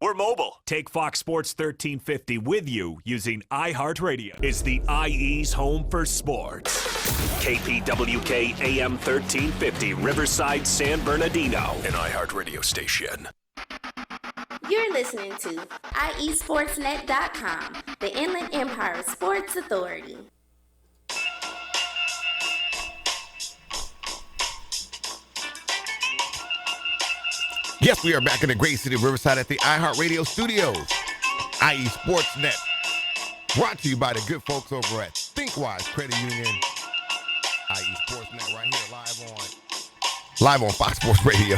We're mobile. Take Fox Sports 1350 with you using iHeartRadio. It's the IE's home for sports. KPWK AM 1350, Riverside, San Bernardino, an iHeartRadio station. You're listening to IESportsNet.com, the Inland Empire Sports Authority. Yes, we are back in the great city of Riverside at the iHeartRadio studios. IE Sportsnet, brought to you by the good folks over at ThinkWise Credit Union. IE Sportsnet right here, live on Fox Sports Radio.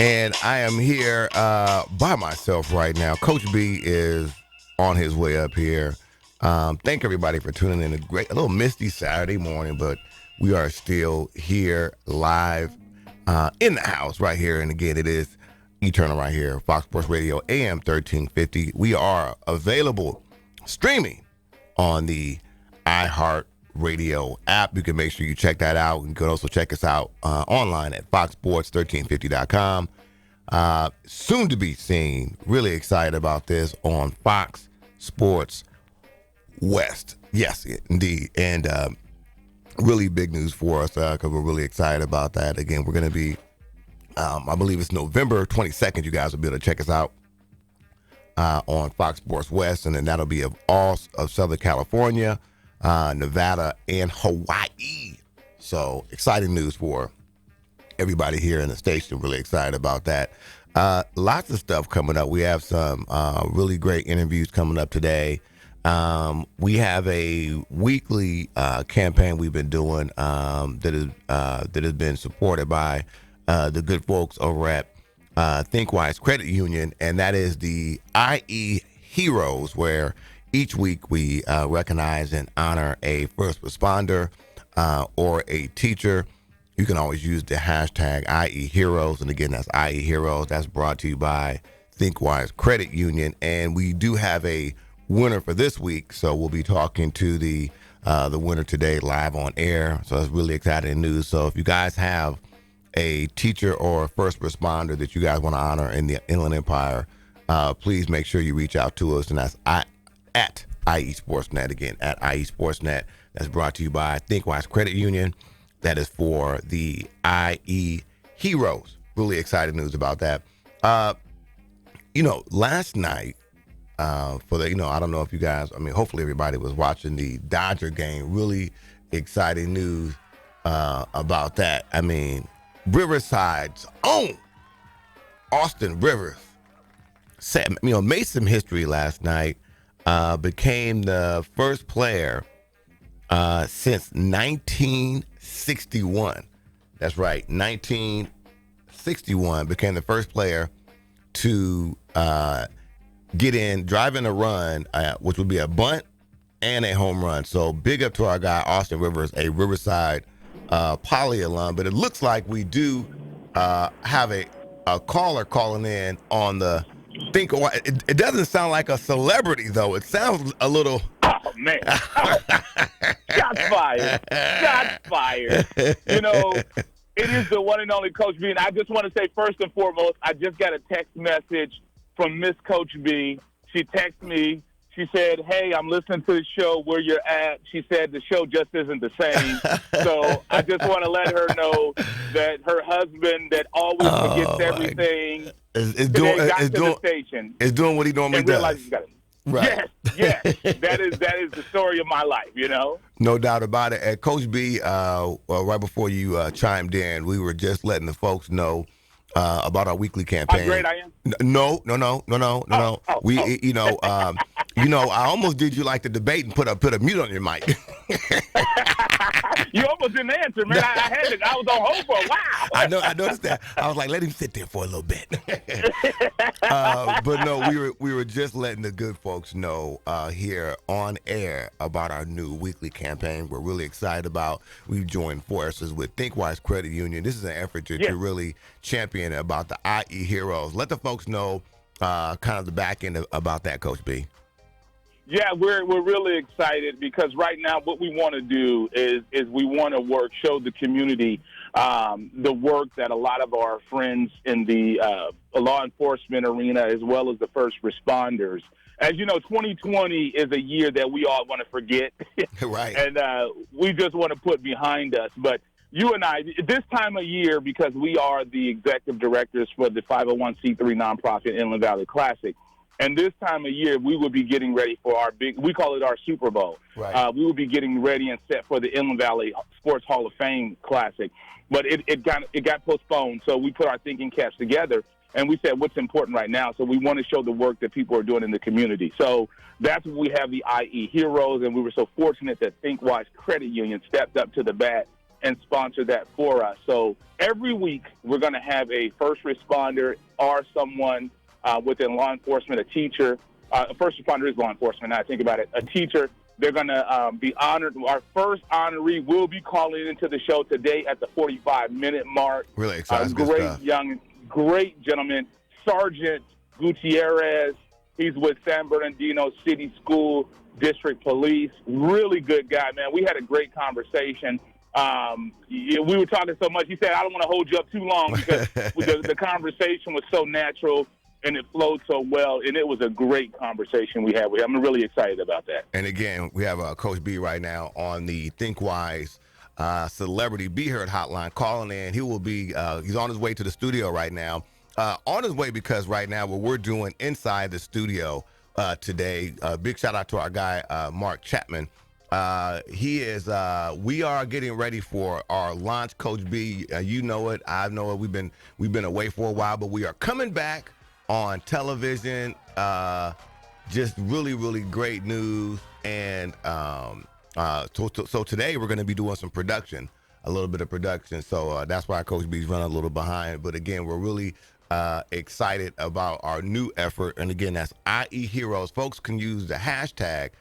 And I am here by myself right now. Coach B is on his way up here. Thank everybody for tuning in. A little misty Saturday morning, but we are still here live in the house right here. And again, it is Eternal right here, Fox Sports Radio, AM 1350. We are available streaming on the iHeartRadio app. You can make sure you check that out. You can also check us out online at foxsports1350.com. Soon to be seen. Really excited about this on Fox Sports West. Yes, indeed. And really big news for us because we're really excited about that. Again, we're going to be, I believe it's November 22nd. You guys will be able to check us out on Fox Sports West, and then that'll be of all of Southern California, Nevada, and Hawaii. So exciting news for everybody here in the station. Really excited about that. Lots of stuff coming up. We have some really great interviews coming up today. We have a weekly campaign we've been doing that has been supported by the good folks over at ThinkWise Credit Union, and that is the IE Heroes, where each week we recognize and honor a first responder or a teacher. You can always use the hashtag IE Heroes, and again, that's IE Heroes. That's brought to you by ThinkWise Credit Union, and we do have a winner for this week, so we'll be talking to the winner today live on air. So it's really exciting news. So if you guys have a teacher or a first responder that you guys want to honor in the Inland Empire, please make sure you reach out to us, and that's at IE Sportsnet. Again, at IE Sportsnet. That's brought to you by ThinkWise Credit Union. That is for the IE Heroes. Really exciting news about that. Last night, I don't know if you guys, hopefully everybody was watching the Dodger game. Really exciting news about that. Riverside's own Austin Rivers made some history last night, became the first player since 1961. That's right, 1961 became the first player to get in, drive in a run, which would be a bunt and a home run. So big up to our guy, Austin Rivers, a Riverside Poly alum. But it looks like we do have a caller calling in on the Think. It doesn't sound like a celebrity, though. It sounds a little... Oh, man. Shots fired. Shots fired. It is the one and only Coach B. And I just want to say, first and foremost, I just got a text message from Miss Coach B. She texted me. She said, hey, I'm listening to the show where you're at. She said the show just isn't the same. So I just want to let her know that her husband that always forgets everything is doing what he normally does. Right. Yes. That is the story of my life, No doubt about it. And Coach B, right before you chimed in, we were just letting the folks know about our weekly campaign. How great I am? No. I almost did you like the debate and put a mute on your mic. You almost didn't answer, man. I was on hold for a while. I noticed that. I was like, let him sit there for a little bit. But no, we were just letting the good folks know here on air about our new weekly campaign. We're really excited about. We've joined forces with ThinkWise Credit Union. This is an effort to really champion about the IE Heroes. Let the folks know kind of the back end about that, Coach B. Yeah, we're really excited because right now what we want to do is we want to show the community the work that a lot of our friends in the law enforcement arena, as well as the first responders. As you know, 2020 is a year that we all want to forget. Right. And we just want to put behind us. But you and I, this time of year, because we are the executive directors for the 501c3 nonprofit Inland Valley Classic, and this time of year, we will be getting ready for our we call it our Super Bowl. Right. We will be getting ready and set for the Inland Valley Sports Hall of Fame Classic. But it got postponed, so we put our thinking caps together, and we said, what's important right now? So we want to show the work that people are doing in the community. So that's when we have the IE Heroes, and we were so fortunate that ThinkWise Credit Union stepped up to the bat and sponsored that for us. So every week, we're going to have a first responder or someone within law enforcement, a teacher. A first responder is law enforcement, now I think about it. A teacher. They're going to be honored. Our first honoree will be calling into the show today at the 45-minute mark. Really exciting. Great gentleman, Sergeant Gutierrez. He's with San Bernardino City School District Police. Really good guy, man. We had a great conversation. We were talking so much. He said, I don't want to hold you up too long because the conversation was so natural and it flowed so well, and it was a great conversation we had with him. I'm really excited about that. And again, we have Coach B right now on the ThinkWise Celebrity Be Heard hotline calling in. He will be, he's on his way to the studio right now. On his way because right now what we're doing inside the studio today, big shout out to our guy, Mark Chapman. We are getting ready for our launch, Coach B. You know it, I know it. We've been away for a while, but we are coming back on television. Just really, really great news. And so today we're going to be doing some production, a little bit of production. So that's why Coach B's running a little behind. But again, we're really excited about our new effort. And again, that's IE Heroes. Folks can use the hashtag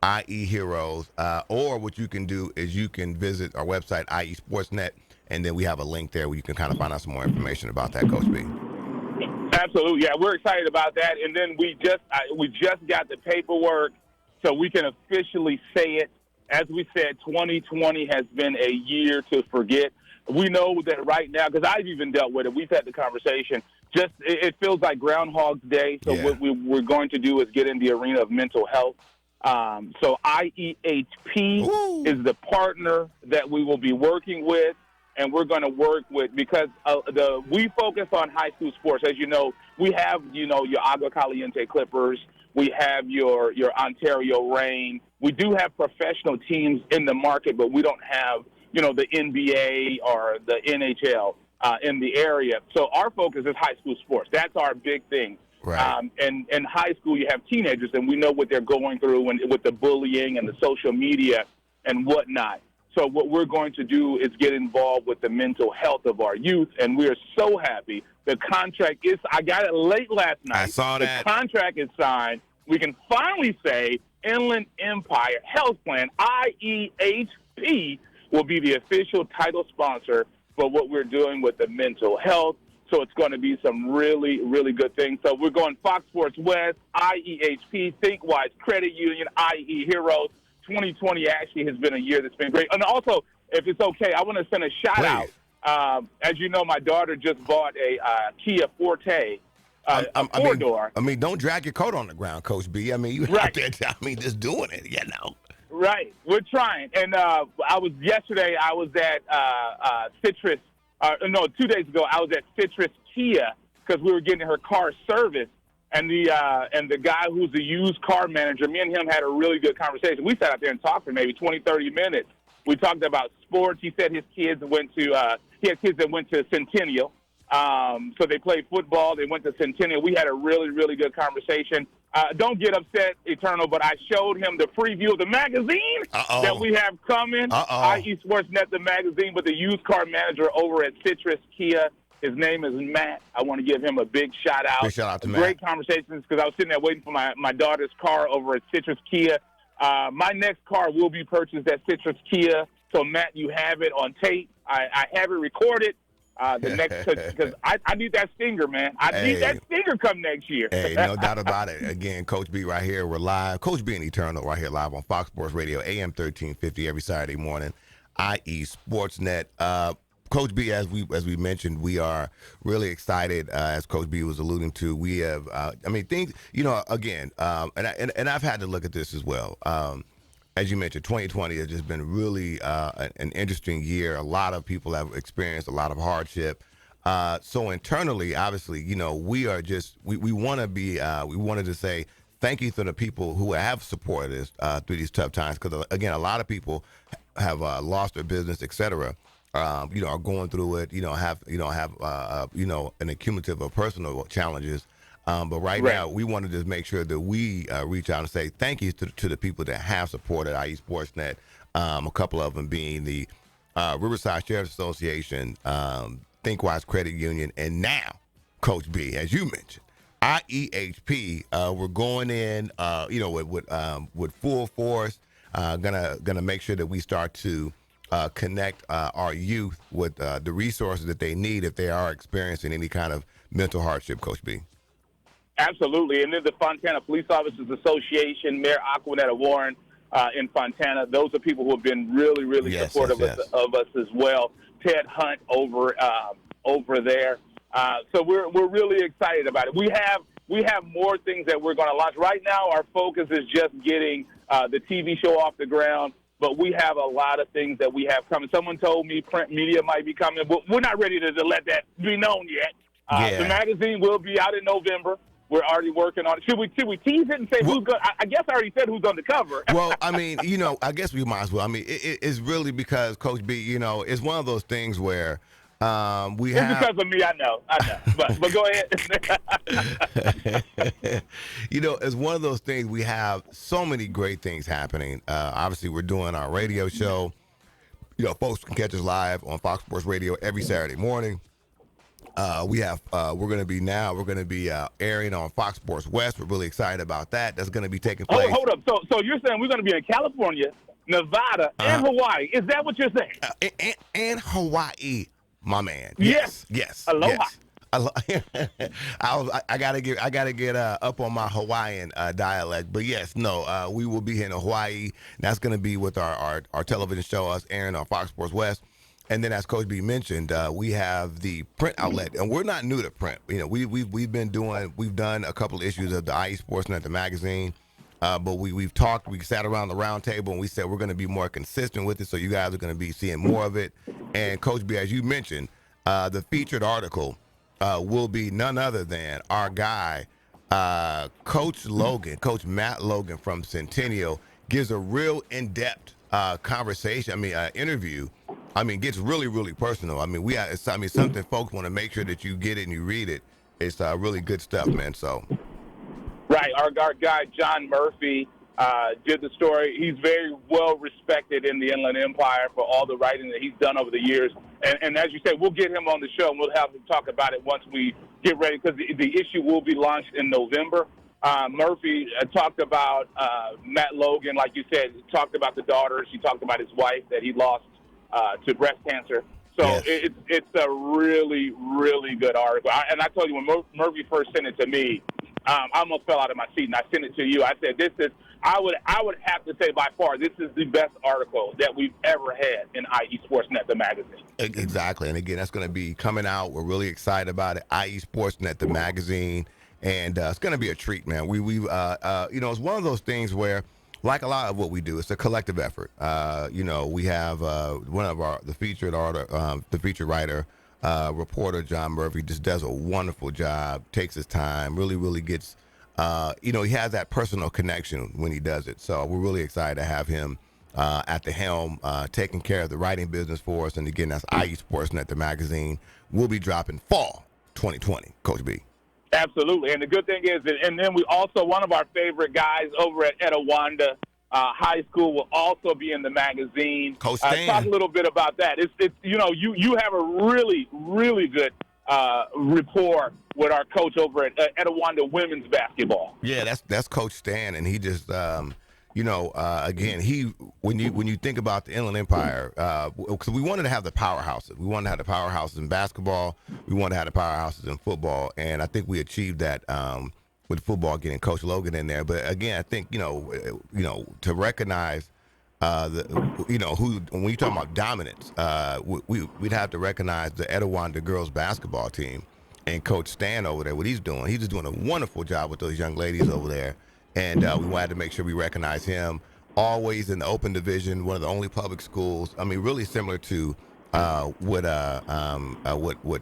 IE Heroes, or what you can do is you can visit our website, IE Sportsnet, and then we have a link there where you can kind of find out some more information about that, Coach B. Absolutely, yeah, we're excited about that. And then we just got the paperwork, so we can officially say it. As we said, 2020 has been a year to forget. We know that right now, because I've even dealt with it. We've had the conversation. Just it feels like Groundhog's Day. So what we're going to do is get in the arena of mental health. So IEHP is the partner that we will be working with. And we're going to work with, because we focus on high school sports. As you know, we have, your Agua Caliente Clippers. We have your Ontario Reign. We do have professional teams in the market, but we don't have, the NBA or the NHL in the area. So our focus is high school sports. That's our big thing. Right. And in high school, you have teenagers, and we know what they're going through with the bullying and the social media and whatnot. So what we're going to do is get involved with the mental health of our youth, and we are so happy. The contract I got it late last night. I saw that. The contract is signed. We can finally say Inland Empire Health Plan, IEHP, will be the official title sponsor for what we're doing with the mental health. So it's going to be some really, really good things. So we're going Fox Sports West, IEHP, ThinkWise Credit Union, IE Heroes. 2020 actually has been a year that's been great. And also, if it's okay, I want to send a shout out. As you know, my daughter just bought a Kia Forte, four-door. Don't drag your coat on the ground, Coach B. You out there, just doing it, Right. We're trying. And yesterday I was at Citrus. 2 days ago, I was at Citrus Kia because we were getting her car serviced. And the guy who's the used car manager, me and him had a really good conversation. We sat out there and talked for maybe 20, 30 minutes. We talked about sports. He said his kids went to he had kids that went to Centennial. So they played football. They went to Centennial. We had a really, really good conversation. Don't get upset, Eternal, but I showed him the preview of the magazine that we have coming. IE Sportsnet, the magazine, with the used car manager over at Citrus Kia. His name is Matt. I want to give him a big shout out. Big shout out to Matt. Great conversations, because I was sitting there waiting for my daughter's car over at Citrus Kia. My next car will be purchased at Citrus Kia. So, Matt, you have it on tape. I have it recorded. Because I need that stinger, man. I need that stinger come next year. Hey, no doubt about it. Again, Coach B right here. We're live. Coach B and Eternal right here live on Fox Sports Radio, AM 1350 every Saturday morning. IE Sportsnet. Coach B, as we mentioned, we are really excited. As Coach B was alluding to, we have, things. Again, and I've had to look at this as well. As you mentioned, 2020 has just been really an interesting year. A lot of people have experienced a lot of hardship. So internally, obviously, we are we want to be. We wanted to say thank you to the people who have supported us through these tough times. Because again, a lot of people have lost their business, et cetera. Are going through it. Have an accumulative of personal challenges. But right now, we wanted to make sure that we reach out and say thank you to the people that have supported IE Sportsnet. A couple of them being the Riverside Sheriff's Association, ThinkWise Credit Union, and now Coach B, as you mentioned, IEHP. We're going in, with full force. Gonna make sure that we start to connect our youth with the resources that they need if they are experiencing any kind of mental hardship. Coach B. Absolutely. And then the Fontana Police Officers Association, Mayor Aquanetta Warren in Fontana, those are people who have been really, really supportive of us as well. Ted Hunt over there. So we're really excited about it. We have more things that we're going to launch. Right now, our focus is just getting the TV show off the ground, but we have a lot of things that we have coming. Someone told me print media might be coming, but we're not ready to let that be known yet. The magazine will be out in November. We're already working on it. Should we tease it and say who's going? I guess I already said who's on the cover. Well, I guess we might as well. It's really because Coach B, it's one of those things where it's because of me. I know. But go ahead. It's one of those things. We have so many great things happening. Obviously, we're doing our radio show. Folks can catch us live on Fox Sports Radio every Saturday morning. We're going to be airing on Fox Sports West. We're really excited about that. That's going to be taking place. Hold up. So you're saying we're going to be in California, Nevada, and Hawaii. Is that what you're saying? And Hawaii, my man. Yes. Aloha. Yes. I gotta get up on my Hawaiian dialect, but we will be here in Hawaii. That's going to be with our television show, us airing on Fox Sports West. And then, as Coach B mentioned, we have the print outlet, and we're not new to print. We've done a couple of issues of the IE Sportsnet, the magazine, but we've talked. We sat around the round table and we said we're going to be more consistent with it, so you guys are going to be seeing more of it. And Coach B, as you mentioned, the featured article will be none other than our guy, Coach Matt Logan from Centennial, gives a real in-depth interview. Gets really, really personal. Something folks want to make sure that you get it and you read it. It's really good stuff, man. So, right, our guy John Murphy did the story. He's very well respected in the Inland Empire for all the writing that he's done over the years. And as you said, we'll get him on the show and we'll have him talk about it once we get ready, because the issue will be launched in November. Murphy talked about Matt Logan, like you said, talked about the daughters. He talked about his wife that he lost to breast cancer. So it's a really, really good article. And I told you, when Murphy first sent it to me, I almost fell out of my seat, and I sent it to you. I said, I would have to say by far, this is the best article that we've ever had in IE Sportsnet, the magazine. Exactly. And again, that's going to be coming out. We're really excited about it. IE Sportsnet, the magazine. And it's going to be a treat, man. It's one of those things where, like a lot of what we do, it's a collective effort. We have one of the featured writer, reporter John Murphy, just does a wonderful job, takes his time, really, really gets, he has that personal connection when he does it. So we're really excited to have him at the helm, taking care of the writing business for us. And again, that's IE Sportsnet, the magazine. We'll be dropping fall 2020, Coach B. Absolutely. And the good thing is, and then we also, one of our favorite guys over at Etiwanda High School will also be in the magazine. Coach Stan. Talk a little bit about that. You have a really, really good rapport with our coach over at Etiwanda women's basketball. Yeah, that's Coach Stan, and he just again, when you think about the Inland Empire, because we wanted to have the powerhouses. We wanted to have the powerhouses in basketball. We wanted to have the powerhouses in football, and I think we achieved that with football, getting Coach Logan in there. But again, I think to recognize when you talk about dominance, we'd have to recognize the Etiwanda girls basketball team and Coach Stan over there, what he's doing. He's just doing a wonderful job with those young ladies over there. And we wanted to make sure we recognize him. Always in the open division, one of the only public schools. I mean, really similar to what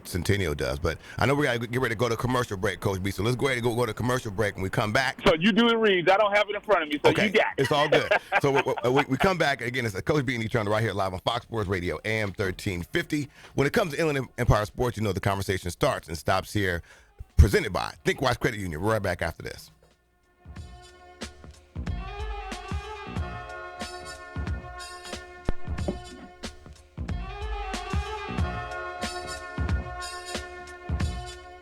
Centennial does. But I know we got to get ready to go to commercial break, Coach B. So let's go ahead and go to commercial break. When we come back. So you do the reads. I don't have it in front of me, so okay. You got it. It's all good. So we come back. Again, it's Coach B and E-Turner right here live on Fox Sports Radio, AM 1350. When it comes to Inland Empire Sports, the conversation starts and stops here. Presented by ThinkWise Credit Union. We're right back after this.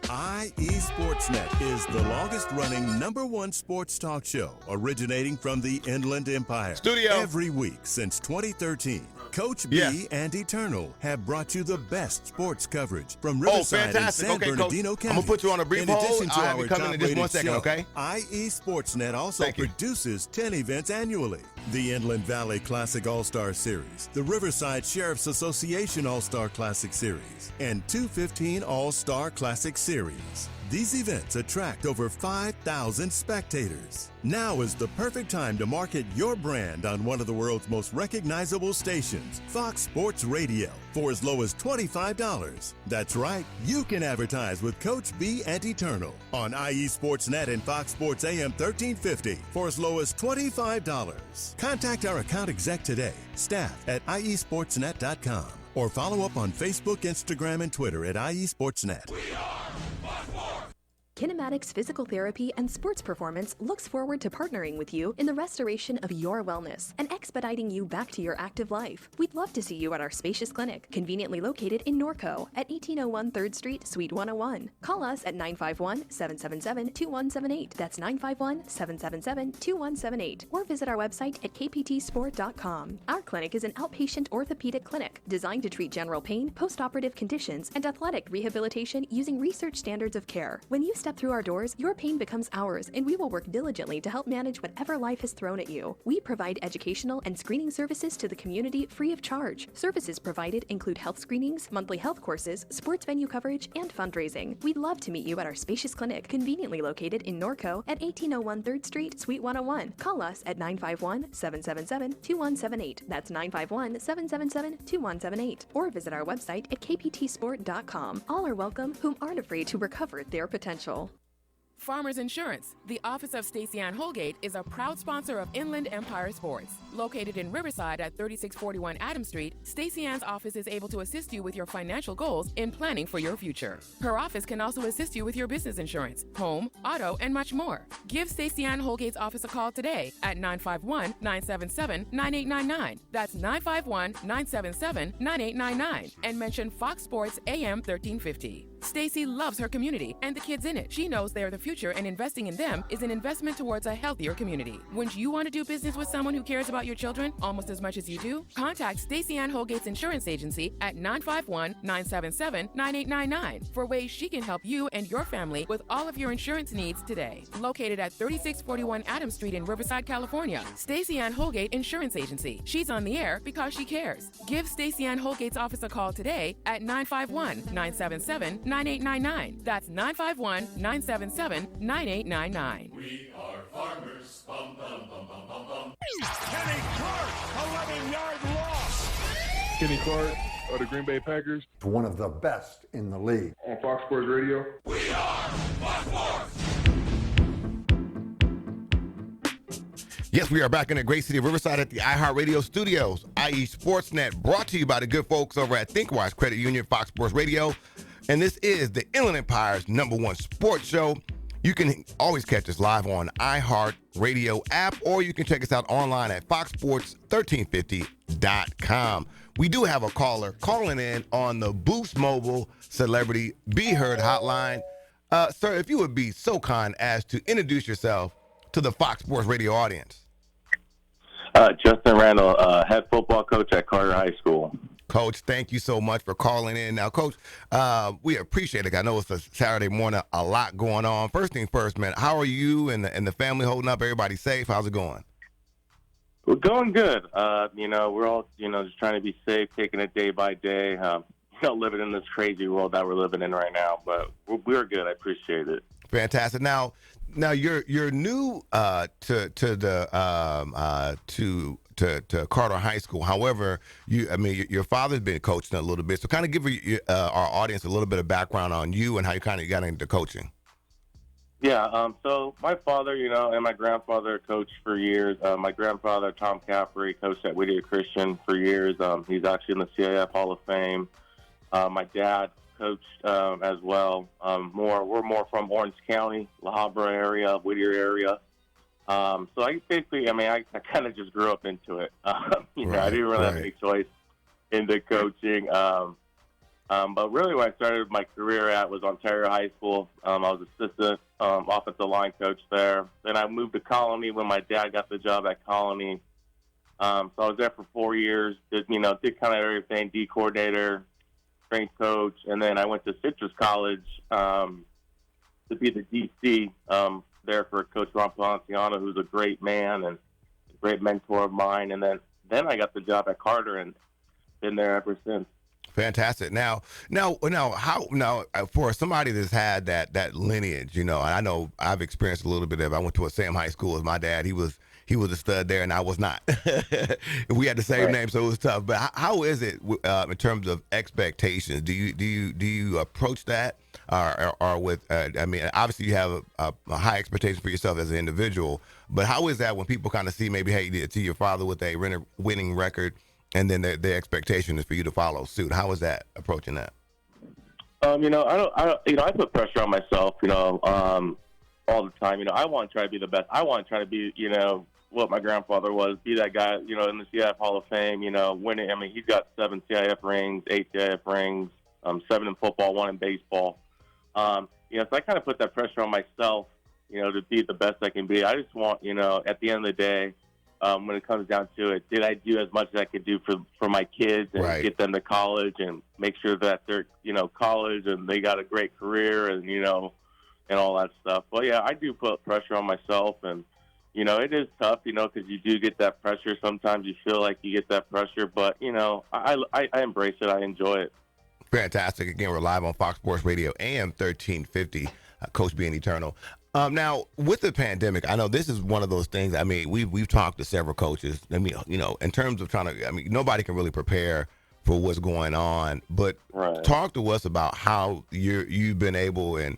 IE Sportsnet is the longest-running #1 sports talk show originating from the Inland Empire. Studio. Every week since 2013, Coach B and Eternal have brought you the best sports coverage from Riverside and San Bernardino County. I'm going to put you on a brief hold. In addition to I'll be coming in just one second, show, okay? IE Sportsnet also produces 10 events annually. The Inland Valley Classic All-Star Series, the Riverside Sheriff's Association All-Star Classic Series, and 215 All-Star Classic Series. These events attract over 5,000 spectators. Now is the perfect time to market your brand on one of the world's most recognizable stations, Fox Sports Radio, for as low as $25. That's right, you can advertise with Coach B and Eternal on IE Sportsnet and Fox Sports AM 1350 for as low as $25. Contact our account exec today, staff at iesportsnet.com, or follow up on Facebook, Instagram, and Twitter at IE Sportsnet. Kinematics Physical Therapy and Sports Performance looks forward to partnering with you in the restoration of your wellness and expediting you back to your active life. We'd love to see you at our spacious clinic, conveniently located in Norco at 1801 3rd Street, Suite 101. Call us at 951-777-2178. That's 951-777-2178. Or visit our website at kptsport.com. Our clinic is an outpatient orthopedic clinic designed to treat general pain, post-operative conditions, and athletic rehabilitation using research standards of care. When you step through our doors, your pain becomes ours, and we will work diligently to help manage whatever life has thrown at you. We provide educational and screening services to the community free of charge. Services provided include health screenings, monthly health courses, sports venue coverage, and fundraising. We'd love to meet you at our spacious clinic, conveniently located in Norco at 1801 3rd Street, Suite 101. Call us at 951-777-2178. That's 951-777-2178. Or visit our website at kptsport.com. All are welcome whom aren't afraid to recover their potential. Farmers Insurance. The office of Stacey Ann Holgate is a proud sponsor of Inland Empire Sports. Located in Riverside at 3641 Adams Street, Stacey Ann's office is able to assist you with your financial goals in planning for your future. Her office can also assist you with your business insurance, home, auto, and much more. Give Stacey Ann Holgate's office a call today at 951-977-9899. That's 951-977-9899. And mention Fox Sports AM 1350. Stacy loves her community and the kids in it. She knows they are the future, and investing in them is an investment towards a healthier community. Wouldn't you want to do business with someone who cares about your children almost as much as you do? Contact Stacey Ann Holgate's Insurance Agency at 951-977-9899 for ways she can help you and your family with all of your insurance needs today. Located at 3641 Adams Street in Riverside, California, Stacey Ann Holgate Insurance Agency. She's on the air because she cares. Give Stacey Ann Holgate's office a call today at 951-977-9899. That's 951-977-9899. We are farmers. Bum, bum, bum, bum, bum, bum. Kenny Clark, 11-yard loss. Kenny Clark of the Green Bay Packers. One of the best in the league. On Fox Sports Radio. We are Fox Sports. Yes, we are back in the great city of Riverside at the iHeartRadio studios. IE Sportsnet, brought to you by the good folks over at ThinkWise Credit Union, Fox Sports Radio. And this is the Inland Empire's #1 sports show. You can always catch us live on iHeartRadio app, or you can check us out online at foxsports1350.com. We do have a caller calling in on the Boost Mobile Celebrity Be Heard hotline. Sir, if you would be so kind as to introduce yourself to the Fox Sports Radio audience. Justin Randall, head football coach at Carter High School. Coach, thank you so much for calling in. Now, Coach, we appreciate it. I know it's a Saturday morning, a lot going on. First thing first, man, how are you and the family holding up? Everybody safe? How's it going? We're going good. We're all, just trying to be safe, taking it day by day. Living in this crazy world that we're living in right now. But we're good. I appreciate it. Fantastic. Now you're new to Carter High School. However, your father's been coaching a little bit. So kind of give our audience a little bit of background on you and how you kind of got into coaching. Yeah. So my father, and my grandfather coached for years. My grandfather, Tom Caffrey, coached at Whittier Christian for years. He's actually in the CIF Hall of Fame. My dad coached as well. We're more from Orange County, La Habra area, Whittier area. So I basically, I kind of just grew up into it. I didn't really have any choice into coaching. But really where I started my career at was Ontario High School. I was assistant offensive line coach there. Then I moved to Colony when my dad got the job at Colony. So I was there for 4 years, did kind of everything, D coordinator, strength coach, and then I went to Citrus College to be the DC there for Coach Ron Ponciano, who's a great man and a great mentor of mine. And then I got the job at Carter and been there ever since. Fantastic. Now, for somebody that's had that lineage, and I know I've experienced a little bit of it. I went to a Sam High School as my dad. He was a stud there, and I was not. We had the same name, so it was tough. But how is it in terms of expectations? Do you approach that, or with? Obviously you have a high expectation for yourself as an individual. But how is that when people kind of see maybe, hey, you see your father with a winning record, and then their expectation is for you to follow suit? How is that approaching that? I put pressure on myself, all the time. I want to try to be the best. I want to try to be, what my grandfather was, be that guy, in the CIF Hall of Fame, winning. He's got 7 CIF rings, 8 CIF rings, 7 in football, 1 in baseball. So I kind of put that pressure on myself, to be the best I can be. I just want, at the end of the day, when it comes down to it, did I do as much as I could do for my kids and get them to college and make sure that they're, college and they got a great career and, and all that stuff. Well, yeah, I do put pressure on myself, and, it is tough, because you do get that pressure. Sometimes you feel like you get that pressure, but, I embrace it. I enjoy it. Fantastic. Again, we're live on Fox Sports Radio, AM 1350, Coach being Eternal. Now, with the pandemic, I know this is one of those things. We've talked to several coaches. In terms of trying to, nobody can really prepare for what's going on. But talk to us about how you've been able and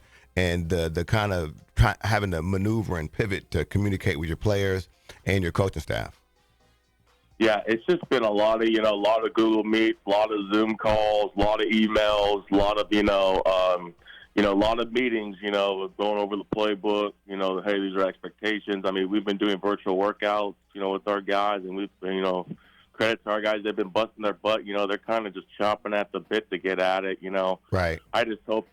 the kind of having to maneuver and pivot to communicate with your players and your coaching staff. Yeah, it's just been a lot of Google Meets, a lot of Zoom calls, a lot of emails, a lot of a lot of meetings, going over the playbook, hey, these are expectations. We've been doing virtual workouts, with our guys, and we've been, credit to our guys. They've been busting their butt. They're kind of just chomping at the bit to get at it, Right. I just hope,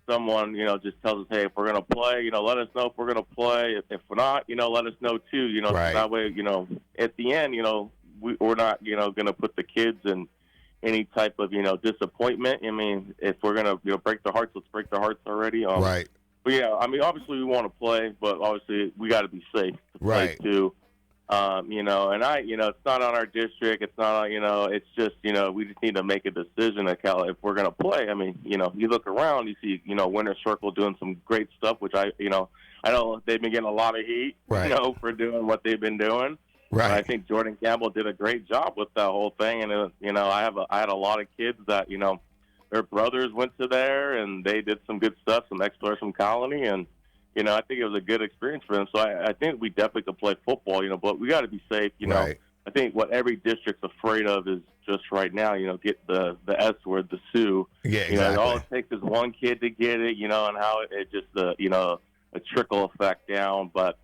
someone, just tells us, hey, if we're going to play, let us know if we're going to play. If we're not, let us know too, so that way, at the end, we're not, going to put the kids in any type of, disappointment. If we're going to, break their hearts, let's break their hearts already. Right. But yeah, obviously we want to play, but obviously we got to be safe to play too. And it's not on our district. It's not on, it's just, we just need to make a decision if we're going to play. You look around, you see, Winter Circle doing some great stuff, which I know they've been getting a lot of heat, for doing what they've been doing. Right. But I think Jordan Campbell did a great job with that whole thing. And, I had a lot of kids that, their brothers went to there and they did some good stuff, some explorers from Colony. And, I think it was a good experience for them. So I think we definitely could play football, but we got to be safe, I think what every district's afraid of is just right now, get the S word, the Sioux. Yeah, exactly. All it takes is one kid to get it, and how it just, a trickle effect down. But,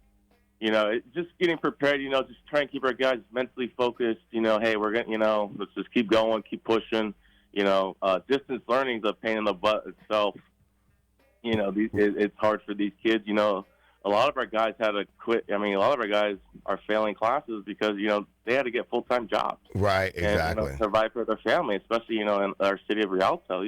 just getting prepared, just trying to keep our guys mentally focused, hey, we're going to, let's just keep going, keep pushing. Distance learning is a pain in the butt itself. It's hard for these kids. A lot of our guys had to quit. A lot of our guys are failing classes because, they had to get full-time jobs. Right, exactly. And, survive for their family, especially, in our city of Rialto.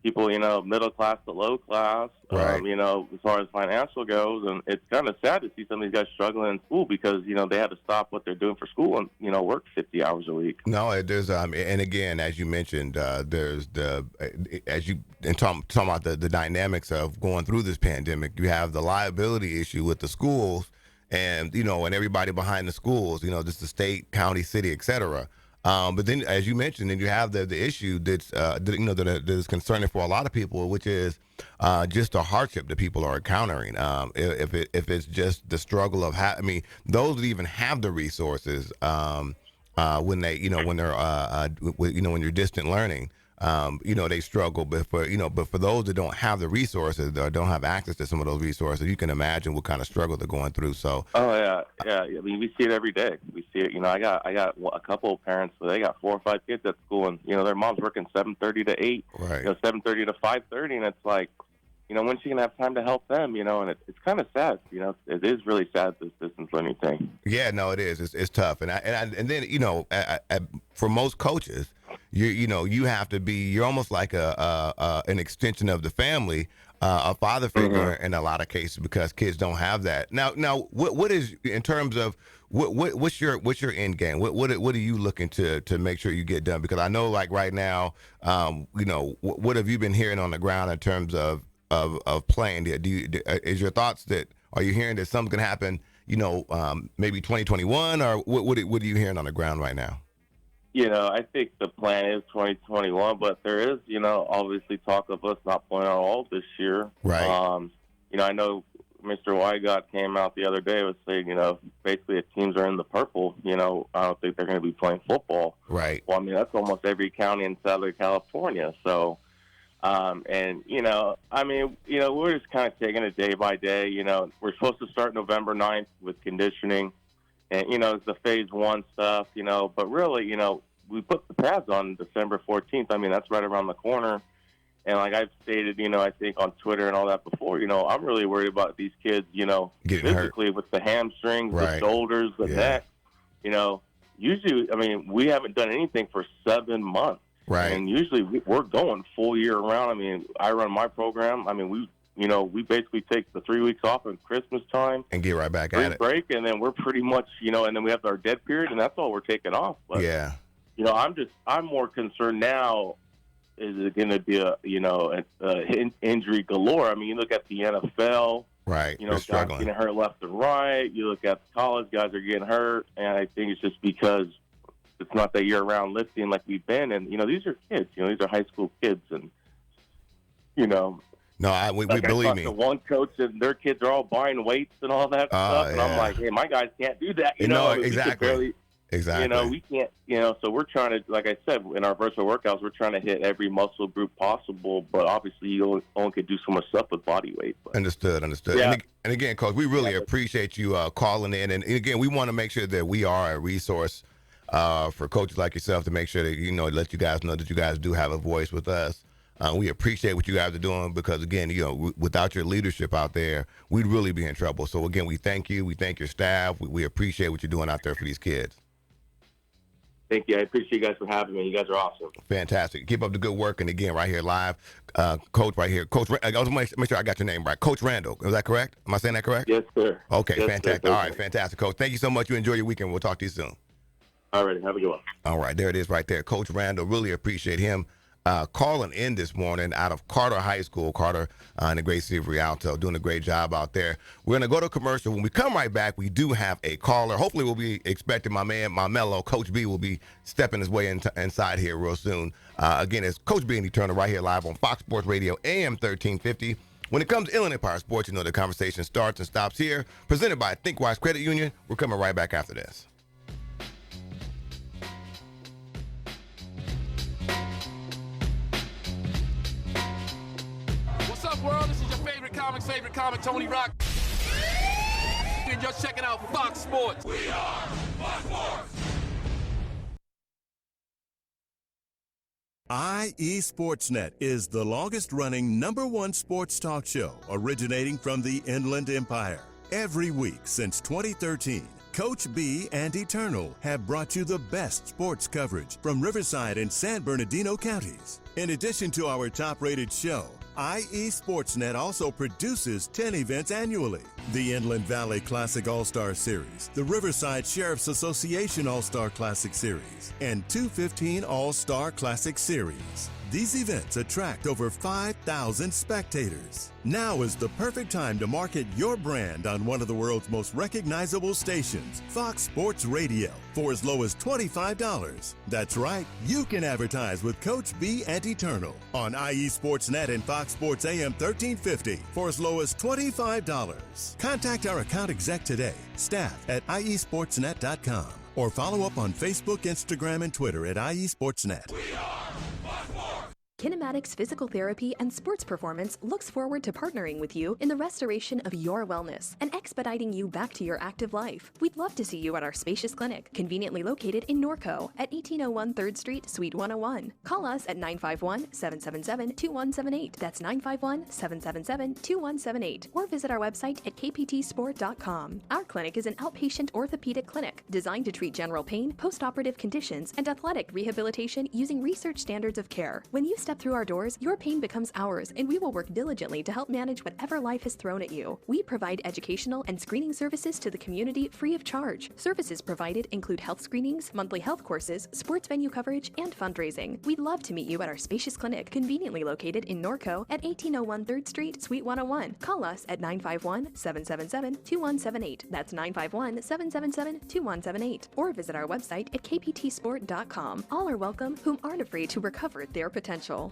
people, middle class to low class, right. As far as financial goes. And it's kind of sad to see some of these guys struggling in school because, they had to stop what they're doing for school and, work 50 hours a week. No, there's, and again, as you mentioned, there's talking about the dynamics of going through this pandemic, you have the liability issue with the schools and, and everybody behind the schools, just the state, county, city, et cetera. But then, as you mentioned, then you have the issue that is concerning for a lot of people, which is just the hardship that people are encountering. If it's just the struggle of those that even have the resources when they when they're when you're distant learning. They struggle, but for those that don't have the resources or don't have access to some of those resources, you can imagine what kind of struggle they're going through. So, yeah. I mean, we see it every day. We see it. I got a couple of parents where they got 4 or 5 kids at school, and their mom's working 7:30 to 8, right? 7:30 to 5:30, and it's like, when's she gonna have time to help them? And it's kind of sad. It is really sad, this distance learning thing. Yeah, no, it is. It's tough, and then for most coaches, you have to be. You're almost like an extension of the family, a father figure in a lot of cases because kids don't have that. Now, what is in terms of what's your end game? What are you looking to make sure you get done? Because I know, like right now, what have you been hearing on the ground in terms of playing? Is your thoughts that are you hearing that something can happen? Maybe 2021, or what are you hearing on the ground right now? I think the plan is 2021, but there is, obviously talk of us not playing at all this year. Right. I know Mr. Wygott came out the other day was saying, basically if teams are in the purple, I don't think they're going to be playing football. Right. Well, that's almost every county in Southern California. So, we're just kind of taking it day by day. We're supposed to start November 9th with conditioning. And, it's the phase 1 stuff, but really, we put the pads on December 14th. That's right around the corner. And like I've stated, I think on Twitter and all that before, I'm really worried about these kids, getting physically hurt with the hamstrings, right. the shoulders, the neck. Usually, we haven't done anything for 7 months. Right. And usually we're going full year round. I run my program. We basically take the 3 weeks off at Christmas time and get right back at it. Break, and then we're pretty much, and then we have our dead period, and that's all we're taking off. But, yeah. I'm more concerned now. Is it going to be a injury galore? You look at the NFL, right? Guys getting hurt left and right. You look at the college, guys are getting hurt, and I think it's just because it's not that year-round lifting like we've been. And these are kids. These are high school kids, and No, we believe me. The one coach and their kids are all buying weights and all that stuff, and I'm like, hey, my guys can't do that. Exactly. Exactly. We can't. So we're trying to, like I said, in our virtual workouts, we're trying to hit every muscle group possible. But obviously, you only could do so much stuff with body weight. But. Understood. Yeah. And again, Coach, we really appreciate you calling in. And again, we want to make sure that we are a resource for coaches like yourself to make sure that let you guys know that you guys do have a voice with us. We appreciate what you guys are doing because, again, without your leadership out there, we'd really be in trouble. So, again, we thank you. We thank your staff. We appreciate what you're doing out there for these kids. Thank you. I appreciate you guys for having me. You guys are awesome. Fantastic. Keep up the good work. And, again, right here live, Coach right here. Coach, I want to make sure I got your name right. Coach Randall. Is that correct? Am I saying that correct? Yes, sir. Okay, yes, fantastic. Sir. All right, fantastic, Coach. Thank you so much. You enjoy your weekend. We'll talk to you soon. All right. Have a good one. All right. There it is right there. Coach Randall. Really appreciate him. Calling in this morning out of Carter High School. Carter in the great city of Rialto, doing a great job out there. We're going to go to commercial. When we come right back, we do have a caller. Hopefully, we'll be expecting my man, my mellow, Coach B, will be stepping his way inside here real soon. Again, it's Coach B and Eternal right here live on Fox Sports Radio, AM 1350. When it comes to Inland Empire Sports, the conversation starts and stops here. Presented by ThinkWise Credit Union. We're coming right back after this. World, this is your favorite comic, Tony Rock. And you're checking out Fox Sports. We are Fox Sports. IE Sportsnet is the longest-running #1 sports talk show originating from the Inland Empire. Every week since 2013, Coach B and Eternal have brought you the best sports coverage from Riverside and San Bernardino counties. In addition to our top-rated show, IE Sportsnet also produces 10 events annually. The Inland Valley Classic All-Star Series, the Riverside Sheriff's Association All-Star Classic Series, and 215 All-Star Classic Series. These events attract over 5,000 spectators. Now is the perfect time to market your brand on one of the world's most recognizable stations, Fox Sports Radio, for as low as $25. That's right, you can advertise with Coach B and Eternal on IE Sportsnet and Fox Sports AM 1350 for as low as $25. Contact our account exec today, staff at iesportsnet.com, or follow up on Facebook, Instagram, and Twitter at IE Sportsnet. Kinematics Physical Therapy and Sports Performance looks forward to partnering with you in the restoration of your wellness and expediting you back to your active life. We'd love to see you at our spacious clinic, conveniently located in Norco at 1801 3rd Street, Suite 101. Call us at 951-777-2178. That's 951-777-2178. Or visit our website at kptsport.com. Our clinic is an outpatient orthopedic clinic designed to treat general pain, postoperative conditions, and athletic rehabilitation using research standards of care. When you step through our doors, your pain becomes ours, and we will work diligently to help manage whatever life has thrown at you. We provide educational and screening services to the community free of charge. Services provided include health screenings, monthly health courses, sports venue coverage, and fundraising. We'd love to meet you at our spacious clinic, conveniently located in Norco at 1801 3rd Street, Suite 101. Call us at 951-777-2178. That's 951-777-2178. Or visit our website at kptsport.com. All are welcome whom aren't afraid to recover their potential.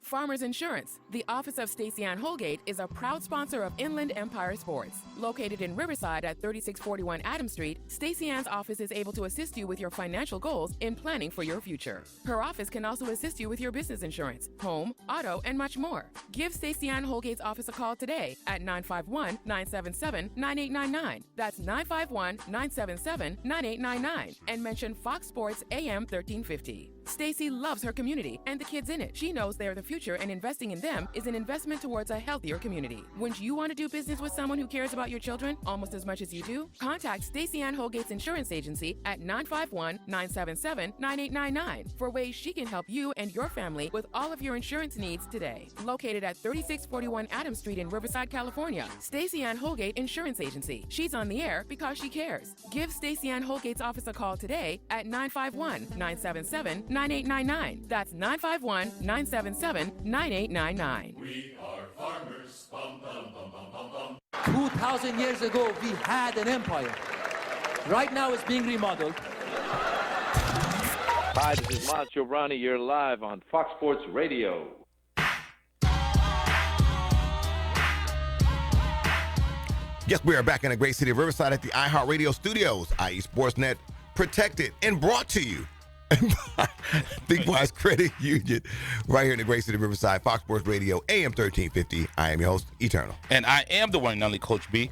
Farmers Insurance, the office of Stacey Ann Holgate, is a proud sponsor of Inland Empire Sports. Located in Riverside at 3641 Adams Street, Stacey Ann's office is able to assist you with your financial goals in planning for your future. Her office can also assist you with your business insurance, home, auto, and much more. Give Stacey Ann Holgate's office a call today at 951-977-9899. That's 951-977-9899. And mention Fox Sports AM 1350. Stacey loves her community and the kids in it. She knows they are the future, and investing in them is an investment towards a healthier community. Wouldn't you want to do business with someone who cares about your children almost as much as you do? Contact Stacey Ann Holgate's insurance agency at 951-977-9899 for ways she can help you and your family with all of your insurance needs today. Located at 3641 Adams Street in Riverside, California, Stacey Ann Holgate Insurance Agency. She's on the air because she cares. Give Stacey Ann Holgate's office a call today at 951-977-9899. That's 951-977-9899. We are farmers. Bum, bum, bum, bum, bum, bum. 2,000 years ago, we had an empire. Right now, it's being remodeled. Hi, this is Macho Ronnie. You're live on Fox Sports Radio. Yes, we are back in the great city of Riverside at the iHeartRadio studios. IE Sportsnet, protected and brought to you by Think Wise Credit Union, right here in the great city of Riverside. Fox Sports Radio, AM 1350. I am your host, Eternal. And I am the one and only Coach B.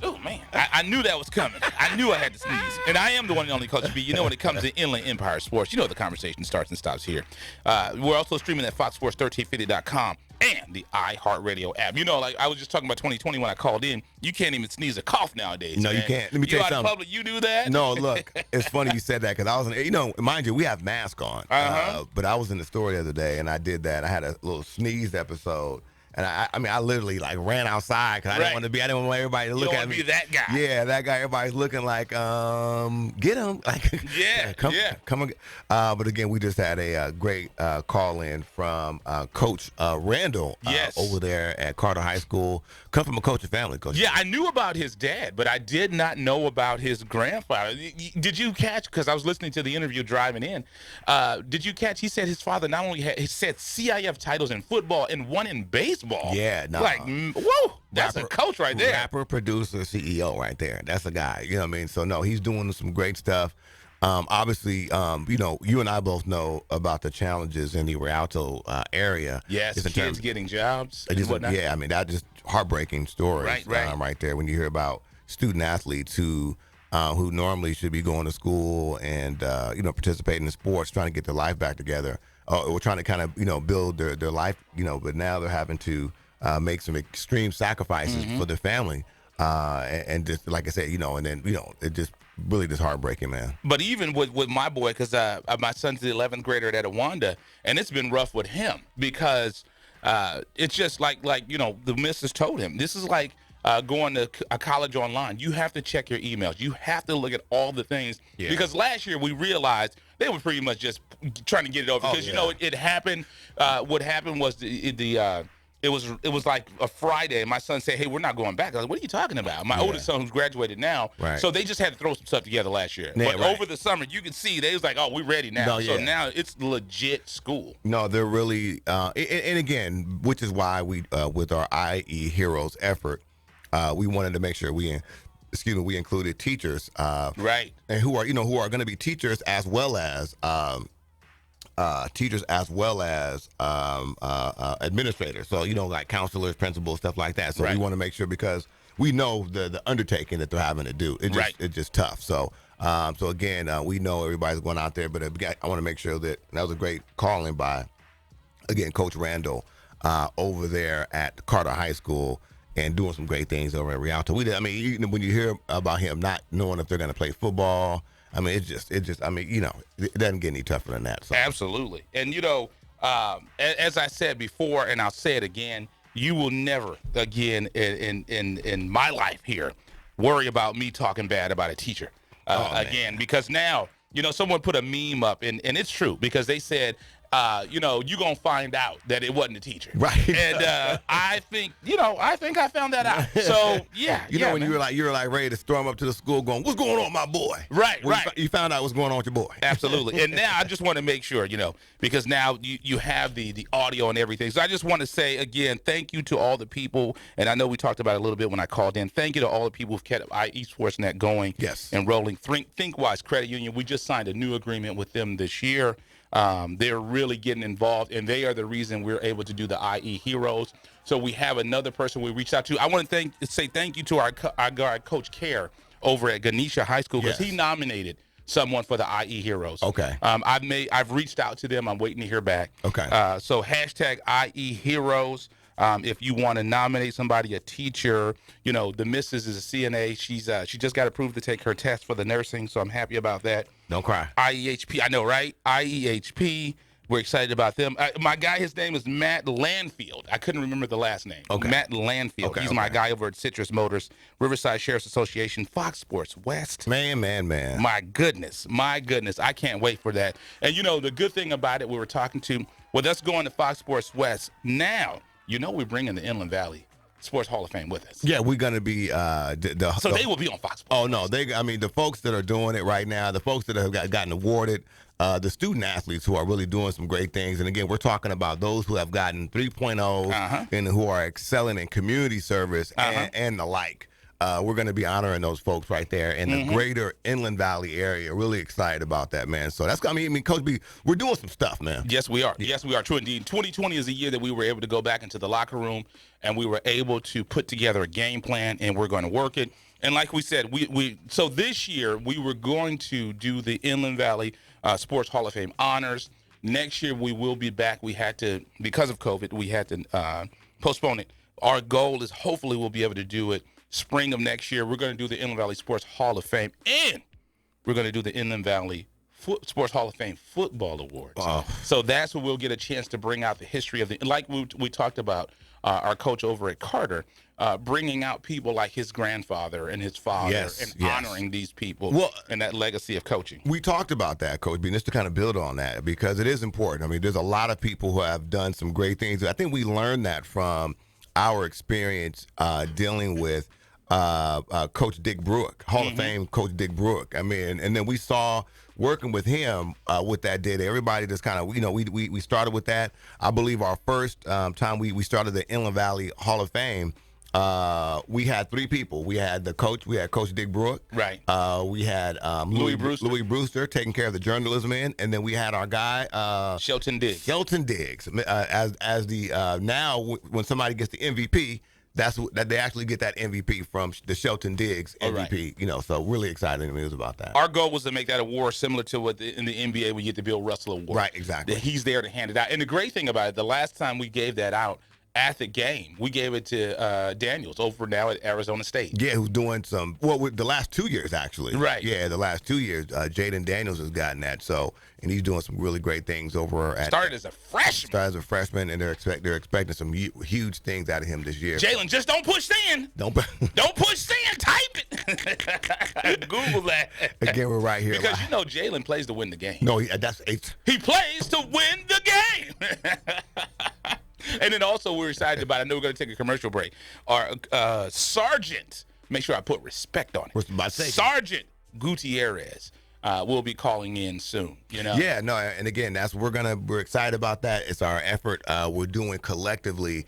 Oh, man. I knew that was coming. I knew I had to sneeze. And I am the one and only Coach B. You know, when it comes to Inland Empire Sports, you know the conversation starts and stops here. We're also streaming at foxsports1350.com and the iHeartRadio app. You know, like I was just talking about 2020 when I called in. You can't even sneeze a cough nowadays. No, man. you can't. Let me tell you out something. in public, you do that? No, look, it's funny you said that because I was, mind you, we have masks on. But I was in the store the other day and I did that. I had a little sneeze episode. And I literally like ran outside because I didn't want everybody to look at me. You don't want to be that guy. Yeah, that guy. Everybody's looking like, get him. Like, come on. But again, we just had a great call in from Coach Randall over there at Carter High School. Come from a coaching family, Coach. Yeah, I knew about his dad, but I did not know about his grandfather. Did you catch? Because I was listening to the interview driving in. Did you catch? He said his father not only had CIF titles in football and one in baseball. Yeah, no. Like, whoa, that's a coach right there. Rapper, producer, CEO right there. That's a guy. You know what I mean? So, no, he's doing some great stuff. Obviously, you and I both know about the challenges in the Rialto area. Yes, kids getting jobs and whatnot. Yeah, I mean, that's just heartbreaking stories right there when you hear about student athletes who normally should be going to school and, participating in sports, trying to get their life back together. Or trying to kind of, build their life, but now they're having to make some extreme sacrifices for their family and just like I said, and then it just really just heartbreaking, man. But even with my boy, because my son's the 11th grader at Etowanda, and it's been rough with him because it's just like the missus told him. This is like going to a college online. You have to check your emails. You have to look at all the things because last year we realized they were pretty much just trying to get it over because it happened. What happened was it was like a Friday, and my son said, "Hey, we're not going back." I was like, "What are you talking about?" My oldest son, who's graduated now, so they just had to throw some stuff together last year. But over the summer, you can see they was like, "Oh, we're ready now." So now it's legit school. No, they're really, and again, which is why we, with our IE Heroes effort, we wanted to make sure we included teachers, right, and who are going to be teachers as well as administrators. So like counselors, principals, stuff like that. So we want to make sure because we know the undertaking that they're having to do. It's just tough. So again, we know everybody's going out there, but I want to make sure that was a great calling by, again, Coach Randall over there at Carter High School. And doing some great things over at Rialto. When you hear about him not knowing if they're going to play football, it doesn't get any tougher than that. So. Absolutely. And, as I said before, and I'll say it again, you will never again in my life here worry about me talking bad about a teacher again, because now, someone put a meme up and it's true because they said, you're going to find out that it wasn't a teacher. Right. And I think I found that out. So, when you were like ready to storm up to the school going, "What's going on, my boy?" Right, right. You found out what's going on with your boy. Absolutely. And now I just want to make sure, because now you have the audio and everything. So I just want to say, again, thank you to all the people. And I know we talked about it a little bit when I called in. Thank you to all the people who've kept IE Sportsnet going and rolling. ThinkWise Credit Union, we just signed a new agreement with them this year. They're really getting involved, and they are the reason we're able to do the IE Heroes. So we have another person we reached out to. I want to say thank you to our guard, Coach Care, over at Ganesha High School, because he nominated someone for the IE Heroes. Okay. I've reached out to them. I'm waiting to hear back. Okay. So hashtag IE Heroes. If you want to nominate somebody, a teacher, the missus is a CNA. She just got approved to take her test for the nursing, so I'm happy about that. Don't cry. IEHP, I know, right? IEHP, we're excited about them. My guy, his name is Matt Landfield. I couldn't remember the last name. Okay. Matt Landfield. He's my guy over at Citrus Motors, Riverside Sheriff's Association, Fox Sports West. Man. My goodness. I can't wait for that. And, the good thing about it, we were talking to, with us going to Fox Sports West, now, we're bringing the Inland Valley Sports Hall of Fame with us. Yeah, we're going to be so they will be on Fox Sports. Oh, no. The folks that are doing it right now, the folks that have gotten awarded, the student athletes who are really doing some great things. And again, we're talking about those who have gotten 3.0s and who are excelling in community service and the like. We're going to be honoring those folks right there in the greater Inland Valley area. Really excited about that, man. So that's, Coach B, we're doing some stuff, man. Yes, we are. Yeah. Yes, we are. True indeed. 2020 is a year that we were able to go back into the locker room and we were able to put together a game plan, and we're going to work it. And like we said, so this year we were going to do the Inland Valley Sports Hall of Fame honors. Next year we will be back. We had to, because of COVID, we had to postpone it. Our goal is hopefully we'll be able to do it spring of next year. We're going to do the Inland Valley Sports Hall of Fame, and we're going to do the Inland Valley Sports Hall of Fame Football Awards. Oh. So that's where we'll get a chance to bring out the history of like we talked about our coach over at Carter, bringing out people like his grandfather and his father honoring these people and that legacy of coaching. We talked about that, Coach B, just to kind of build on that because it is important. There's a lot of people who have done some great things. I think we learned that from our experience dealing with Coach Dick Bruick, Hall of Fame Coach Dick Bruick. And then we saw working with him with that data. Everybody just kind of, we started with that. I believe our first time we started the Inland Valley Hall of Fame, we had three people. We had Coach Dick Bruick. Right. We had Louis Brewster taking care of the journalism end, and then we had our guy Shelton Diggs. As the now when somebody gets the MVP, that they actually get that MVP from the Shelton Diggs MVP. Right. So really excited news about that. Our goal was to make that award similar to what in the NBA we get the Bill Russell Award. Right, exactly. He's there to hand it out. And the great thing about it, the last time we gave that out at the game. We gave it to Daniels over now at Arizona State. Yeah, who's doing with the last 2 years, actually. Right. Yeah, the last 2 years, Jaden Daniels has gotten that. So, and he's doing some really great things over at. Started as a freshman. And they're expecting some huge things out of him this year. Jalen, just don't push sand. Don't push sand. Type it. Google that. Again, we're right here. Because Jalen plays to win the game. No, he plays to win the game. And then also we're excited about, I know we're going to take a commercial break, our Sergeant, make sure I put respect on it. Sergeant Gutierrez will be calling in soon. Yeah, no, and again, we're excited about that. It's our effort we're doing collectively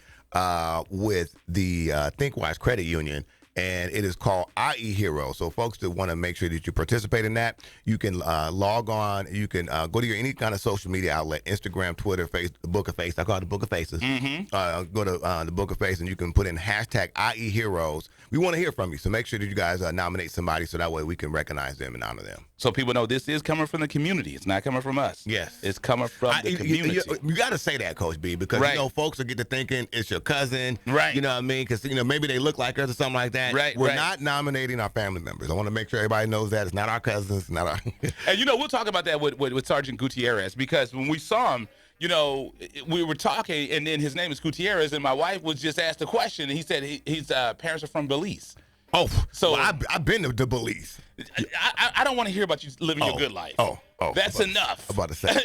with the ThinkWise Credit Union. And it is called IE Hero. So folks that want to make sure that you participate in that, you can log on. You can go to any kind of social media outlet, Instagram, Twitter, the Book of Face. I call it the Book of Faces. Mm-hmm. Go to the Book of Face, and you can put in hashtag IE Heroes. We want to hear from you. So make sure that you guys nominate somebody so that way we can recognize them and honor them. So people know this is coming from the community. It's not coming from us. Yes. It's coming from the community. You got to say that, Coach B, because, folks will get to thinking it's your cousin. Right. You know what I mean? Because, maybe they look like us or something like that. Right. We're not nominating our family members. I want to make sure everybody knows that. It's not our cousins. Not our. And, we'll talk about that with Sergeant Gutierrez, because when we saw him, we were talking, and then his name is Gutierrez, and my wife was just asked a question, and he said his parents are from Belize. Oh, so I've been to Belize. I don't want to hear about you living your good life. Oh, that's enough. I'm about to say.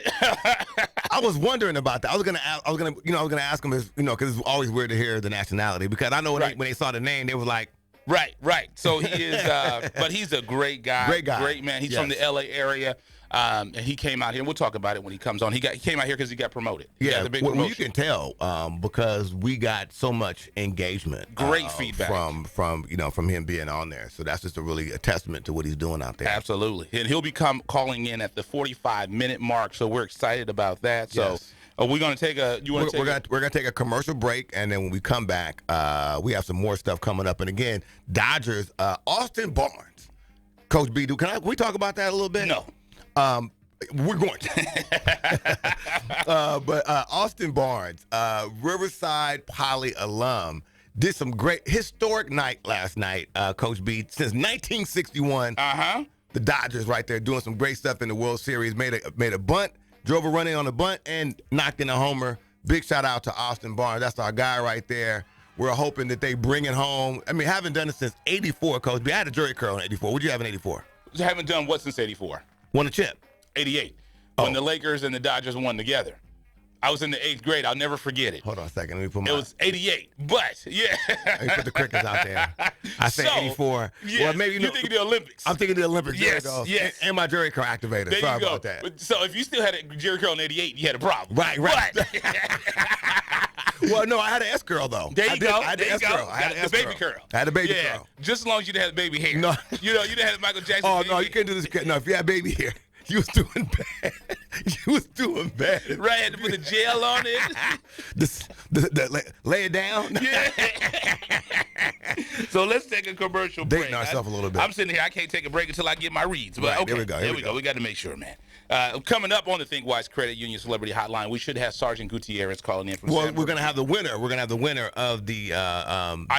I was wondering about that. I was gonna ask him, because it's always weird to hear the nationality, because I know when they saw the name, they was like. Right. So he is, but he's a great guy. Great man. He's from the LA area. And he came out here, and we'll talk about it when he comes on. He came out here because he got promoted. Yeah, you can tell because we got so much engagement. Great feedback from him being on there. So that's just a testament to what he's doing out there. Absolutely. And he'll be calling in at the 45-minute mark, so we're excited about that. Yes. So we're going to take we're going to take a commercial break, and then when we come back, we have some more stuff coming up. And again, Dodgers, Austin Barnes. Coach B, can we talk about that a little bit? No. We're going to. But Austin Barnes, Riverside Poly alum, did some great historic night last night, Coach B. Since 1961, the Dodgers right there doing some great stuff in the World Series. Made a bunt, drove a run in on a bunt, and knocked in a homer. Big shout out to Austin Barnes. That's our guy right there. We're hoping that they bring it home. I mean, haven't done it since 84, Coach B. I had a Jerry curl in 84. What'd you have in 84? You haven't done what since 84? Won a chip. 88. When the Lakers and the Dodgers won together. I was in the 8th grade. I'll never forget it. Hold on a second. Let me put It was 88. But, yeah. Let me put the crickets out there. I say 84. Yes, well, maybe you're thinking the Olympics. I'm thinking the Olympics. Yes. And my Jerry curl activator. There Sorry you go. about that. So if you still had a Jerry curl in 88, you had a problem. Right. Well, no, I had an S curl, though. There you go. I had the S curl. I had the baby curl. I had a baby curl. Just as long as you didn't have baby hair. No. You didn't have Michael Jackson. Oh, no, you can't do this. No, if you had baby hair, you was doing bad. Right, had to put the gel on it. Lay it down. Yeah. So let's take a commercial break. Dating ourselves a little bit. I'm sitting here. I can't take a break until I get my reads. But right, okay, here we go. We got to make sure, man. Coming up on the ThinkWise Credit Union Celebrity Hotline, we should have Sergeant Gutierrez calling in from We're going to have the winner. We're going to have the winner of the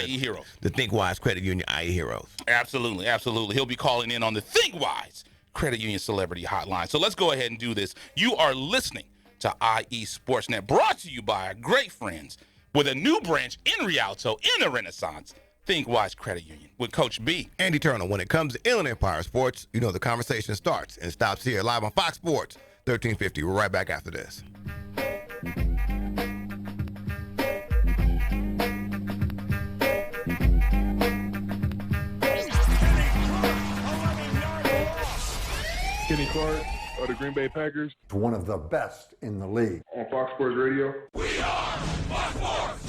IE Heroes. The ThinkWise Credit Union IE Heroes. Absolutely. He'll be calling in on the ThinkWise Credit Union Celebrity Hotline. So let's go ahead and do this. You are listening to IE Sportsnet, brought to you by our great friends with a new branch in Rialto in the Renaissance, ThinkWise Credit Union, with Coach B. Andy Turner. When it comes to Inland Empire Sports, the conversation starts and stops here, live on Fox Sports 1350. We're right back after this. Kenny Clark of the Green Bay Packers. One of the best in the league. On Fox Sports Radio. We are Fox Sports.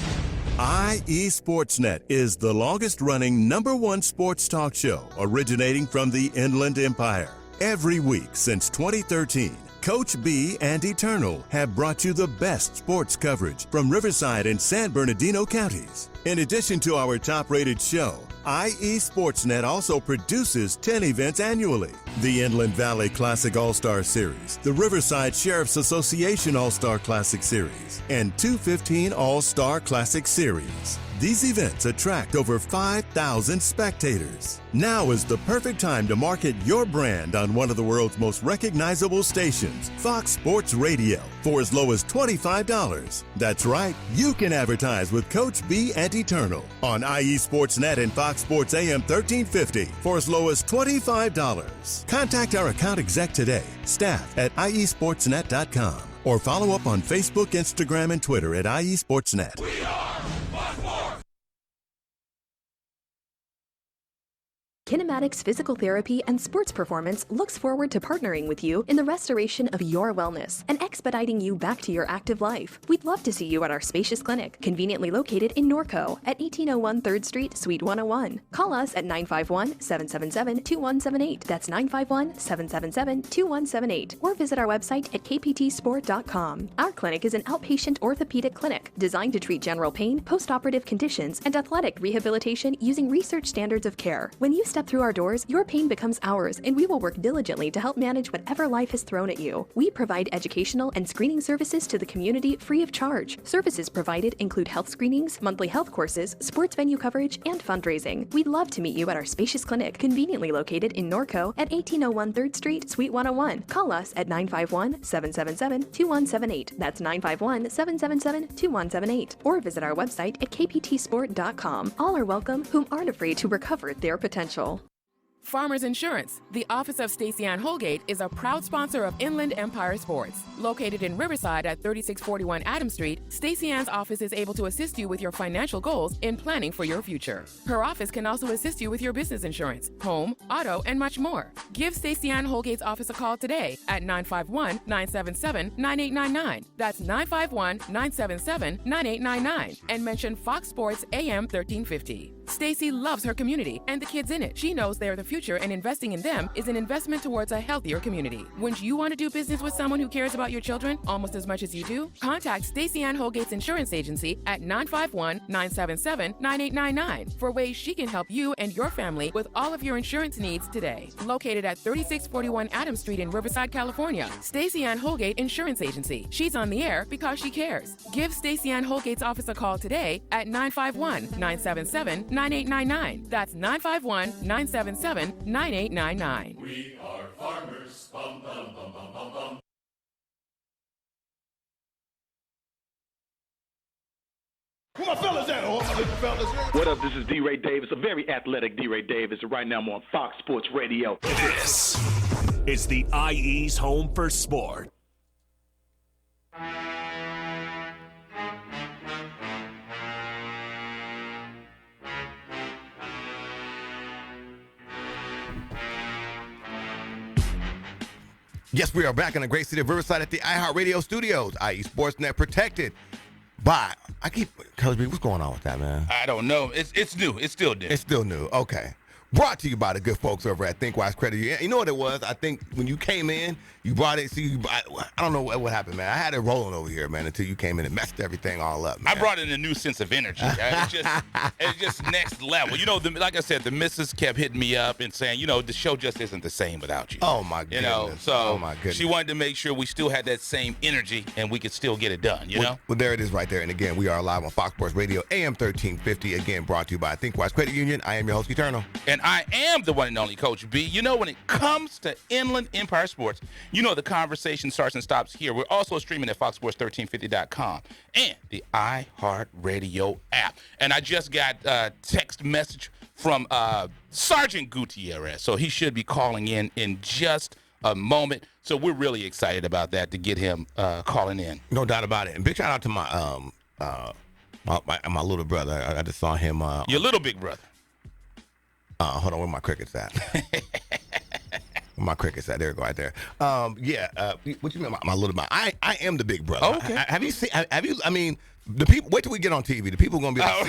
IE Sportsnet is the longest-running #1 sports talk show originating from the Inland Empire. Every week since 2013, Coach B and Eternal have brought you the best sports coverage from Riverside and San Bernardino counties. In addition to our top-rated show, IE Sportsnet also produces 10 events annually. The Inland Valley Classic All-Star Series, the Riverside Sheriff's Association All-Star Classic Series, and 215 All-Star Classic Series. These events attract over 5,000 spectators. Now is the perfect time to market your brand on one of the world's most recognizable stations, Fox Sports Radio, for as low as $25. That's right, you can advertise with Coach B and Eternal on IE Sportsnet and Fox Sports AM 1350 for as low as $25. Contact our account exec today, staff at iesportsnet.com, or follow up on Facebook, Instagram, and Twitter at IE Sportsnet. We are Fox Sports. Kinematics Physical Therapy and Sports Performance looks forward to partnering with you in the restoration of your wellness and expediting you back to your active life. We'd love to see you at our spacious clinic, conveniently located in Norco at 1801 3rd Street, Suite 101. Call us at 951-777-2178. That's 951-777-2178. Or visit our website at kptsport.com. Our clinic is an outpatient orthopedic clinic designed to treat general pain, postoperative conditions, and athletic rehabilitation using research standards of care. When you step through our doors, your pain becomes ours, and we will work diligently to help manage whatever life has thrown at you. We provide educational and screening services to the community free of charge. Services provided include health screenings, monthly health courses, sports venue coverage, and fundraising. We'd love to meet you at our spacious clinic, conveniently located in Norco at 1801 3rd Street, Suite 101. Call us at 951-777-2178. That's 951-777-2178. Or visit our website at kptsport.com. All are welcome whom aren't afraid to recover their potential. Farmers Insurance, the office of Stacey Ann Holgate, is a proud sponsor of Inland Empire Sports. Located in Riverside at 3641 Adams Street, Stacey Ann's office is able to assist you with your financial goals in planning for your future. Her office can also assist you with your business insurance, home, auto, and much more. Give Stacey Ann Holgate's office a call today at 951-977-9899. That's 951-977-9899. And mention Fox Sports AM 1350. Stacey loves her community and the kids in it. She knows they're the future, and investing in them is an investment towards a healthier community. Wouldn't you want to do business with someone who cares about your children almost as much as you do? Contact Stacey Ann Holgate's insurance agency at 951-977-9899 for ways she can help you and your family with all of your insurance needs today. Located at 3641 Adams Street in Riverside, California, Stacey Ann Holgate Insurance Agency. She's on the air because she cares. Give Stacey Ann Holgate's office a call today at 951-977-9899. That's 951-977-9899. We are farmers. Bum, bum, bum, bum, bum, bum. Where my fellas at? Oh, my little fellas. What up? This is D-Ray Davis, a very athletic D-Ray Davis. And right now I'm on Fox Sports Radio. This is the IE's home for sport. Yes, we are back in the great city of Riverside at the iHeartRadio studios. IE Sportsnet protected by. Coach B, what's going on with that, man? I don't know. It's new. It's still new. It's still new. Okay. Brought to you by the good folks over at ThinkWise Credit Union. You know what it was? I think when you came in, you brought it. I don't know what happened, man. I had it rolling over here, man, until you came in and messed everything all up, man. I brought in a new sense of energy. It's just next level. You know, like I said, the missus kept hitting me up and saying, the show just isn't the same without you. Oh, my goodness. Oh, my goodness. She wanted to make sure we still had that same energy and we could still get it done, you know? Well, there it is right there. And again, we are live on Fox Sports Radio, AM 1350. Again, brought to you by ThinkWise Credit Union. I am your host, Eternal. And I am the one and only Coach B. You know, when it comes to Inland Empire Sports, the conversation starts and stops here. We're also streaming at foxsports1350.com and the iHeartRadio app. And I just got a text message from Sergeant Gutierrez, so he should be calling in just a moment. So we're really excited about that, to get him calling in. No doubt about it. And big shout out to my my little brother. I just saw him. Your little big brother. Hold on, where my cricket's at? Where my cricket's at? There we go, right there. What you mean, my little? I am the big brother. Oh, okay. Have you seen? I mean, the people. Wait till we get on TV. The people are gonna be like,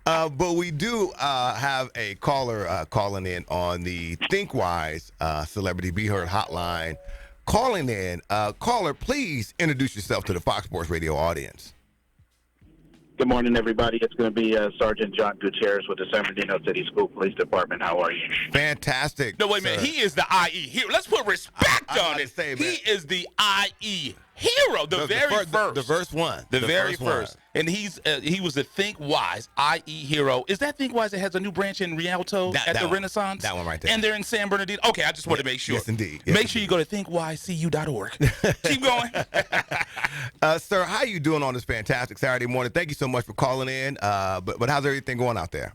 how. But we do have a caller calling in on the ThinkWise Celebrity Be Heard hotline. Calling in, caller, please introduce yourself to the Fox Sports Radio audience. Good morning, everybody. It's going to be Sergeant John Gutierrez with the San Bernardino City School Police Department. How are you? Fantastic. No, wait a minute. He is the IE hero. Let's put respect on it. He is the IE hero, the very first. The first one. The very first. And he was a Think Wise IE hero. Is that Think Wise that has a new branch in Rialto at the Renaissance? That one right there. And they're in San Bernardino? Okay, I just wanted to make sure. Yes, indeed. Make sure you go to thinkwisecu.org. Keep going. Sir, how you doing on this fantastic Saturday morning? Thank you so much for calling in. But how's everything going out there?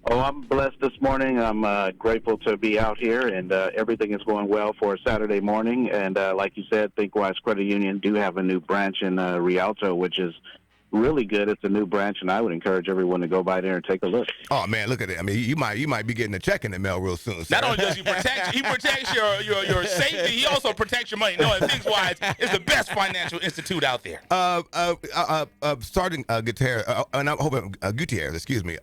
Oh, I'm blessed this morning. I'm grateful to be out here, and everything is going well for a Saturday morning. And like you said, ThinkWise Credit Union do have a new branch in Rialto, which is really good. It's a new branch, and I would encourage everyone to go by there and take a look. Oh man, look at it. I mean, you might be getting a check in the mail real soon. Sir. Not only does he protects your safety, he also protects your money. No, ThinkWise is the best financial institute out there. Sergeant Gutierrez, and I'm hoping Gutierrez, excuse me.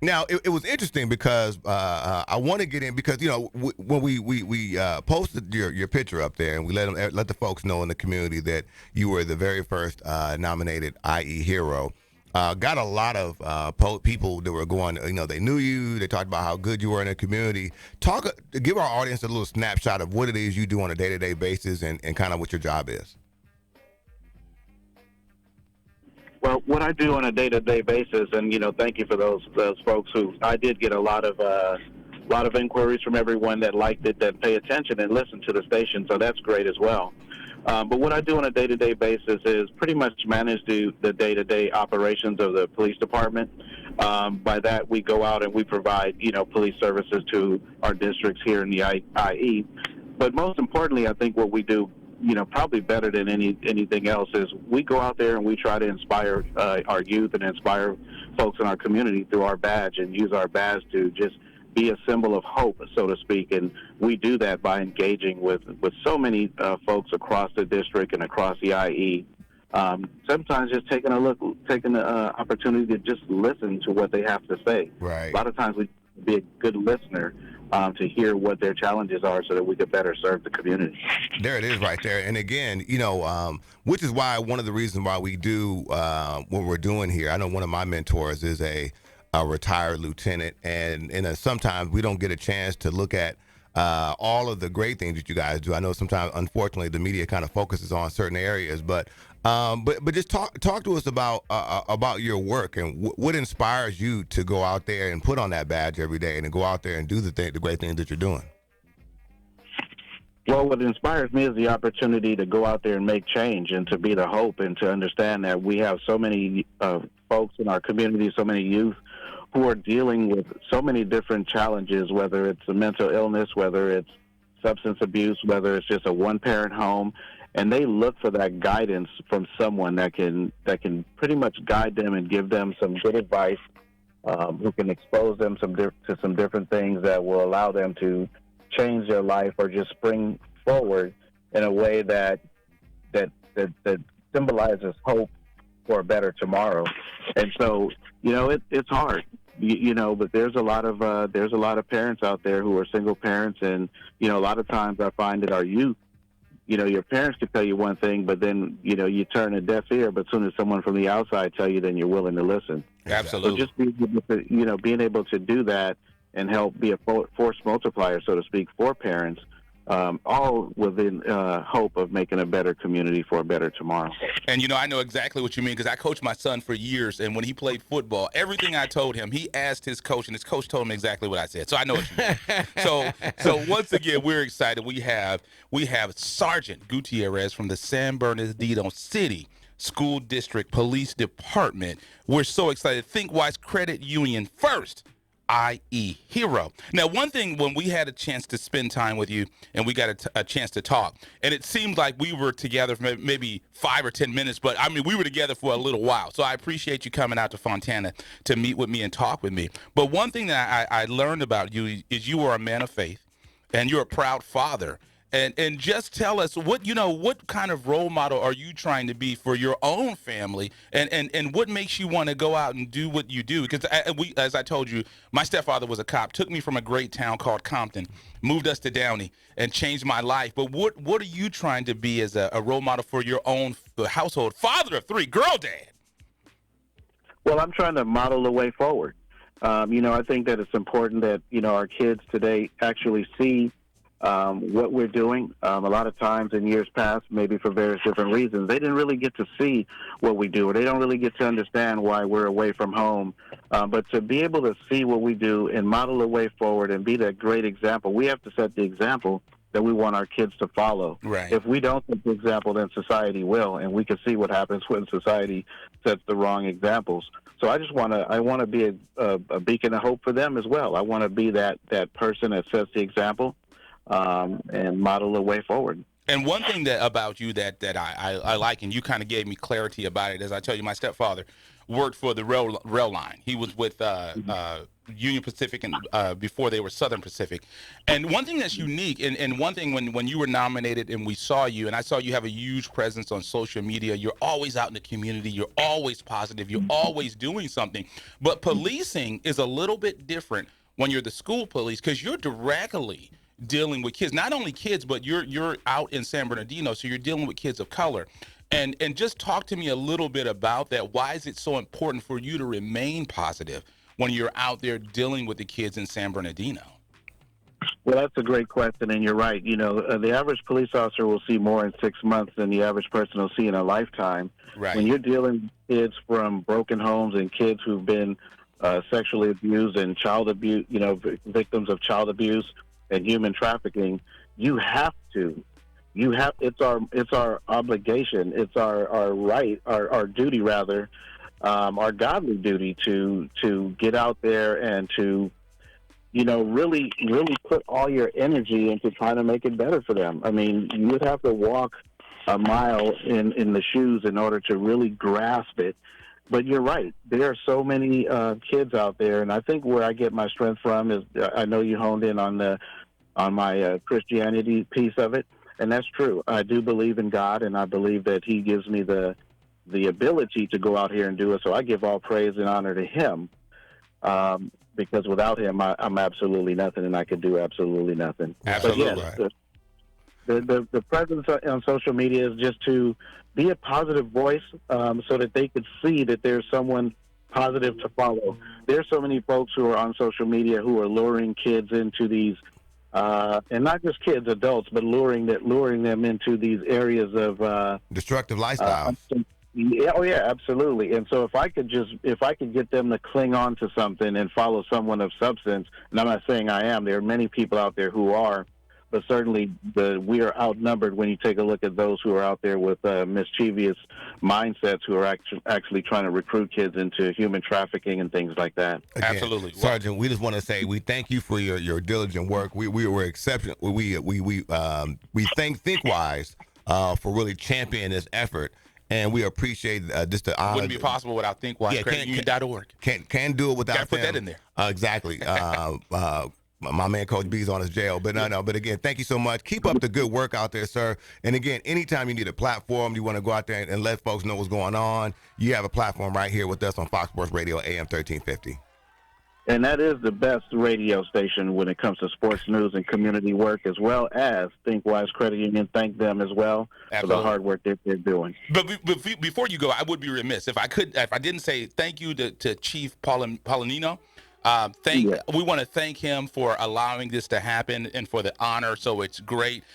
Now it was interesting because I want to get in because when we posted your picture up there and we let the folks know in the community that you were the very first nominated IE hero. Got a lot of people that were going. They knew you. They talked about how good you were in the community. Give our audience a little snapshot of what it is you do on a day-to-day basis and kind of what your job is. Well, what I do on a day-to-day basis, and thank you for those folks who I did get a lot of inquiries from everyone that liked it, that pay attention and listen to the station. So that's great as well. But what I do on a day-to-day basis is pretty much manage the day-to-day operations of the police department. By that, we go out and we provide police services to our districts here in the IE. But most importantly, I think what we do probably better than anything else is we go out there and we try to inspire our youth and inspire folks in our community through our badge and use our badge to just be a symbol of hope, so to speak. And we do that by engaging with so many folks across the district and across the IE. Sometimes just taking the opportunity to just listen to what they have to say. Right. A lot of times we be a good listener to hear what their challenges are so that we could better serve the community. There it is right there. And again, which is why one of the reasons why we do what we're doing here. I know one of my mentors is a retired lieutenant, and sometimes we don't get a chance to look at all of the great things that you guys do. I know sometimes, unfortunately, the media kind of focuses on certain areas, but just talk to us about your work and what inspires you to go out there and put on that badge every day and to go out there and do the great things that you're doing. Well, what inspires me is the opportunity to go out there and make change and to be the hope and to understand that we have so many folks in our community, so many youth who are dealing with so many different challenges, whether it's a mental illness, whether it's substance abuse, whether it's just a one-parent home, and they look for that guidance from someone that can pretty much guide them and give them some good advice, who can expose them to some different things that will allow them to change their life or just spring forward in a way that symbolizes hope for a better tomorrow. And so, it's hard, but there's a lot of parents out there who are single parents, and a lot of times I find that our youth, your parents could tell you one thing, but then you turn a deaf ear. But as soon as someone from the outside tell you, then you're willing to listen. Absolutely. So just being able to do that and help be a force multiplier, so to speak, for parents, all within hope of making a better community for a better tomorrow. And, I know exactly what you mean because I coached my son for years, and when he played football, everything I told him, he asked his coach, and his coach told him exactly what I said. So I know what you mean. So once again, we're excited. We have Sergeant Gutierrez from the San Bernardino City School District Police Department. We're so excited. ThinkWise Credit Union first. IE hero. Now, one thing, when we had a chance to spend time with you and we got a chance to talk, and it seemed like we were together for maybe 5 or 10 minutes, but I mean, we were together for a little while. So I appreciate you coming out to Fontana to meet with me and talk with me. But one thing that I learned about you is you are a man of faith and you're a proud father. And just tell us what kind of role model are you trying to be for your own family, and what makes you want to go out and do what you do? Because as I told you, my stepfather was a cop, took me from a great town called Compton, moved us to Downey, and changed my life. But what are you trying to be as a role model for your own household? Father of 3, girl dad. Well, I'm trying to model the way forward. I think that it's important that, our kids today actually see what we're doing. A lot of times in years past, maybe for various different reasons, they didn't really get to see what we do, or they don't really get to understand why we're away from home. But to be able to see what we do and model the way forward and be that great example, we have to set the example that we want our kids to follow. Right. If we don't set the example, then society will, and we can see what happens when society sets the wrong examples. So I want to be a beacon of hope for them as well. I want to be that person that sets the example and model the way forward. And one thing about you that I like, and you kind of gave me clarity about it, as I tell you, my stepfather worked for the rail line. He was with Union Pacific and before they were Southern Pacific. And one thing that's unique, and one thing when you were nominated and we saw you, and I saw you have a huge presence on social media, you're always out in the community, you're always positive, you're always doing something. But policing is a little bit different when you're the school police, because you're directly dealing with kids, not only kids, but you're out in San Bernardino, so you're dealing with kids of color. And just talk to me a little bit about that. Why is it so important for you to remain positive when you're out there dealing with the kids in San Bernardino? Well, that's a great question, and you're right. The average police officer will see more in 6 months than the average person will see in a lifetime. Right. When you're dealing with kids from broken homes and kids who've been sexually abused and child abuse, victims of child abuse and human trafficking, it's our obligation, it's our right, our duty rather, our godly duty to get out there and to really put all your energy into trying to make it better for them. I mean, you would have to walk a mile in the shoes in order to really grasp it. But you're right. There are so many kids out there, and I think where I get my strength from is I know you honed in on my Christianity piece of it, and that's true. I do believe in God, and I believe that He gives me the ability to go out here and do it. So I give all praise and honor to Him, because without Him, I'm absolutely nothing, and I could do absolutely nothing. Absolutely. But yes, the presence on social media is just to be a positive voice, so that they could see that there's someone positive to follow. There's so many folks who are on social media who are luring kids into these, and not just kids, adults, but luring them into these areas of destructive lifestyles. Yeah, absolutely. And so if I could get them to cling on to something and follow someone of substance, and I'm not saying I am, there are many people out there who are, but certainly we are outnumbered when you take a look at those who are out there with mischievous mindsets who are actually trying to recruit kids into human trafficking and things like that. Again, absolutely, Sergeant. We just want to say we thank you for your diligent work. We were exceptional. We thank ThinkWise for really championing this effort. And we appreciate just the honor. Wouldn't be possible without ThinkWise. CreditUnion.org. Can't do it without them. Gotta put that in there. Exactly. My man, Coach B's on his jail. But no. But again, thank you so much. Keep up the good work out there, sir. And again, anytime you need a platform, you want to go out there and let folks know what's going on, you have a platform right here with us on Fox Sports Radio, AM 1350. And that is the best radio station when it comes to sports news and community work, as well as ThinkWise Credit Union. Thank them as well for the hard work that they're doing. But before you go, I would be remiss if I didn't say thank you to Chief Paulinino. We want to thank him for allowing this to happen and for the honor. So it's great.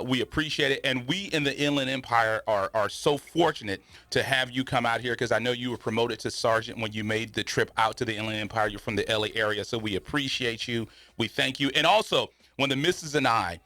We appreciate it. And we in the Inland Empire are so fortunate to have you come out here, because I know you were promoted to sergeant when you made the trip out to the Inland Empire. You're from the LA area. So we appreciate you. We thank you. And also, when the missus and I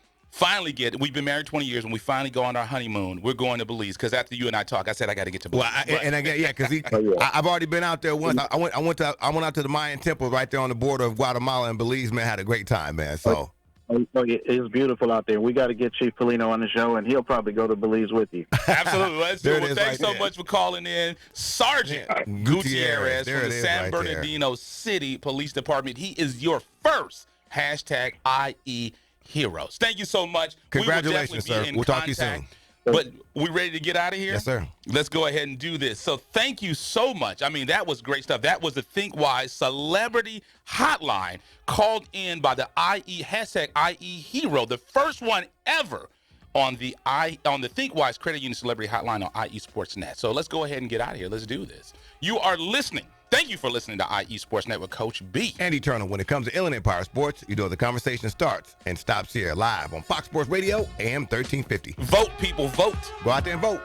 we've been married 20 years, and we finally go on our honeymoon, we're going to Belize, because after you and I talk, I said I got to get to Belize. Because I've already been out there once. I went out to the Mayan temple right there on the border of Guatemala and Belize, man. Had a great time, man. So it's beautiful out there. We got to get Chief Polino on the show, and he'll probably go to Belize with you. Absolutely. Let's do it. Well, thanks so much for calling in, Sergeant Gutierrez from the San Bernardino City Police Department. He is your first #IE Heroes. Thank you so much. Congratulations, sir. We'll talk to you soon. But we ready to get out of here? Yes, sir. Let's go ahead and do this. So thank you so much. I mean, that was great stuff. That was the ThinkWise Celebrity Hotline called in by the #IE Hero, the first one ever on the ThinkWise Credit Union Celebrity Hotline on IE Sportsnet. So let's go ahead and get out of here. Let's do this. You are listening Thank you for listening to IE Sports Network, Coach B. And Eternal. When it comes to Inland Empire Sports, you know the conversation starts and stops here live on Fox Sports Radio, AM 1350. Vote, people, vote. Go out there and vote.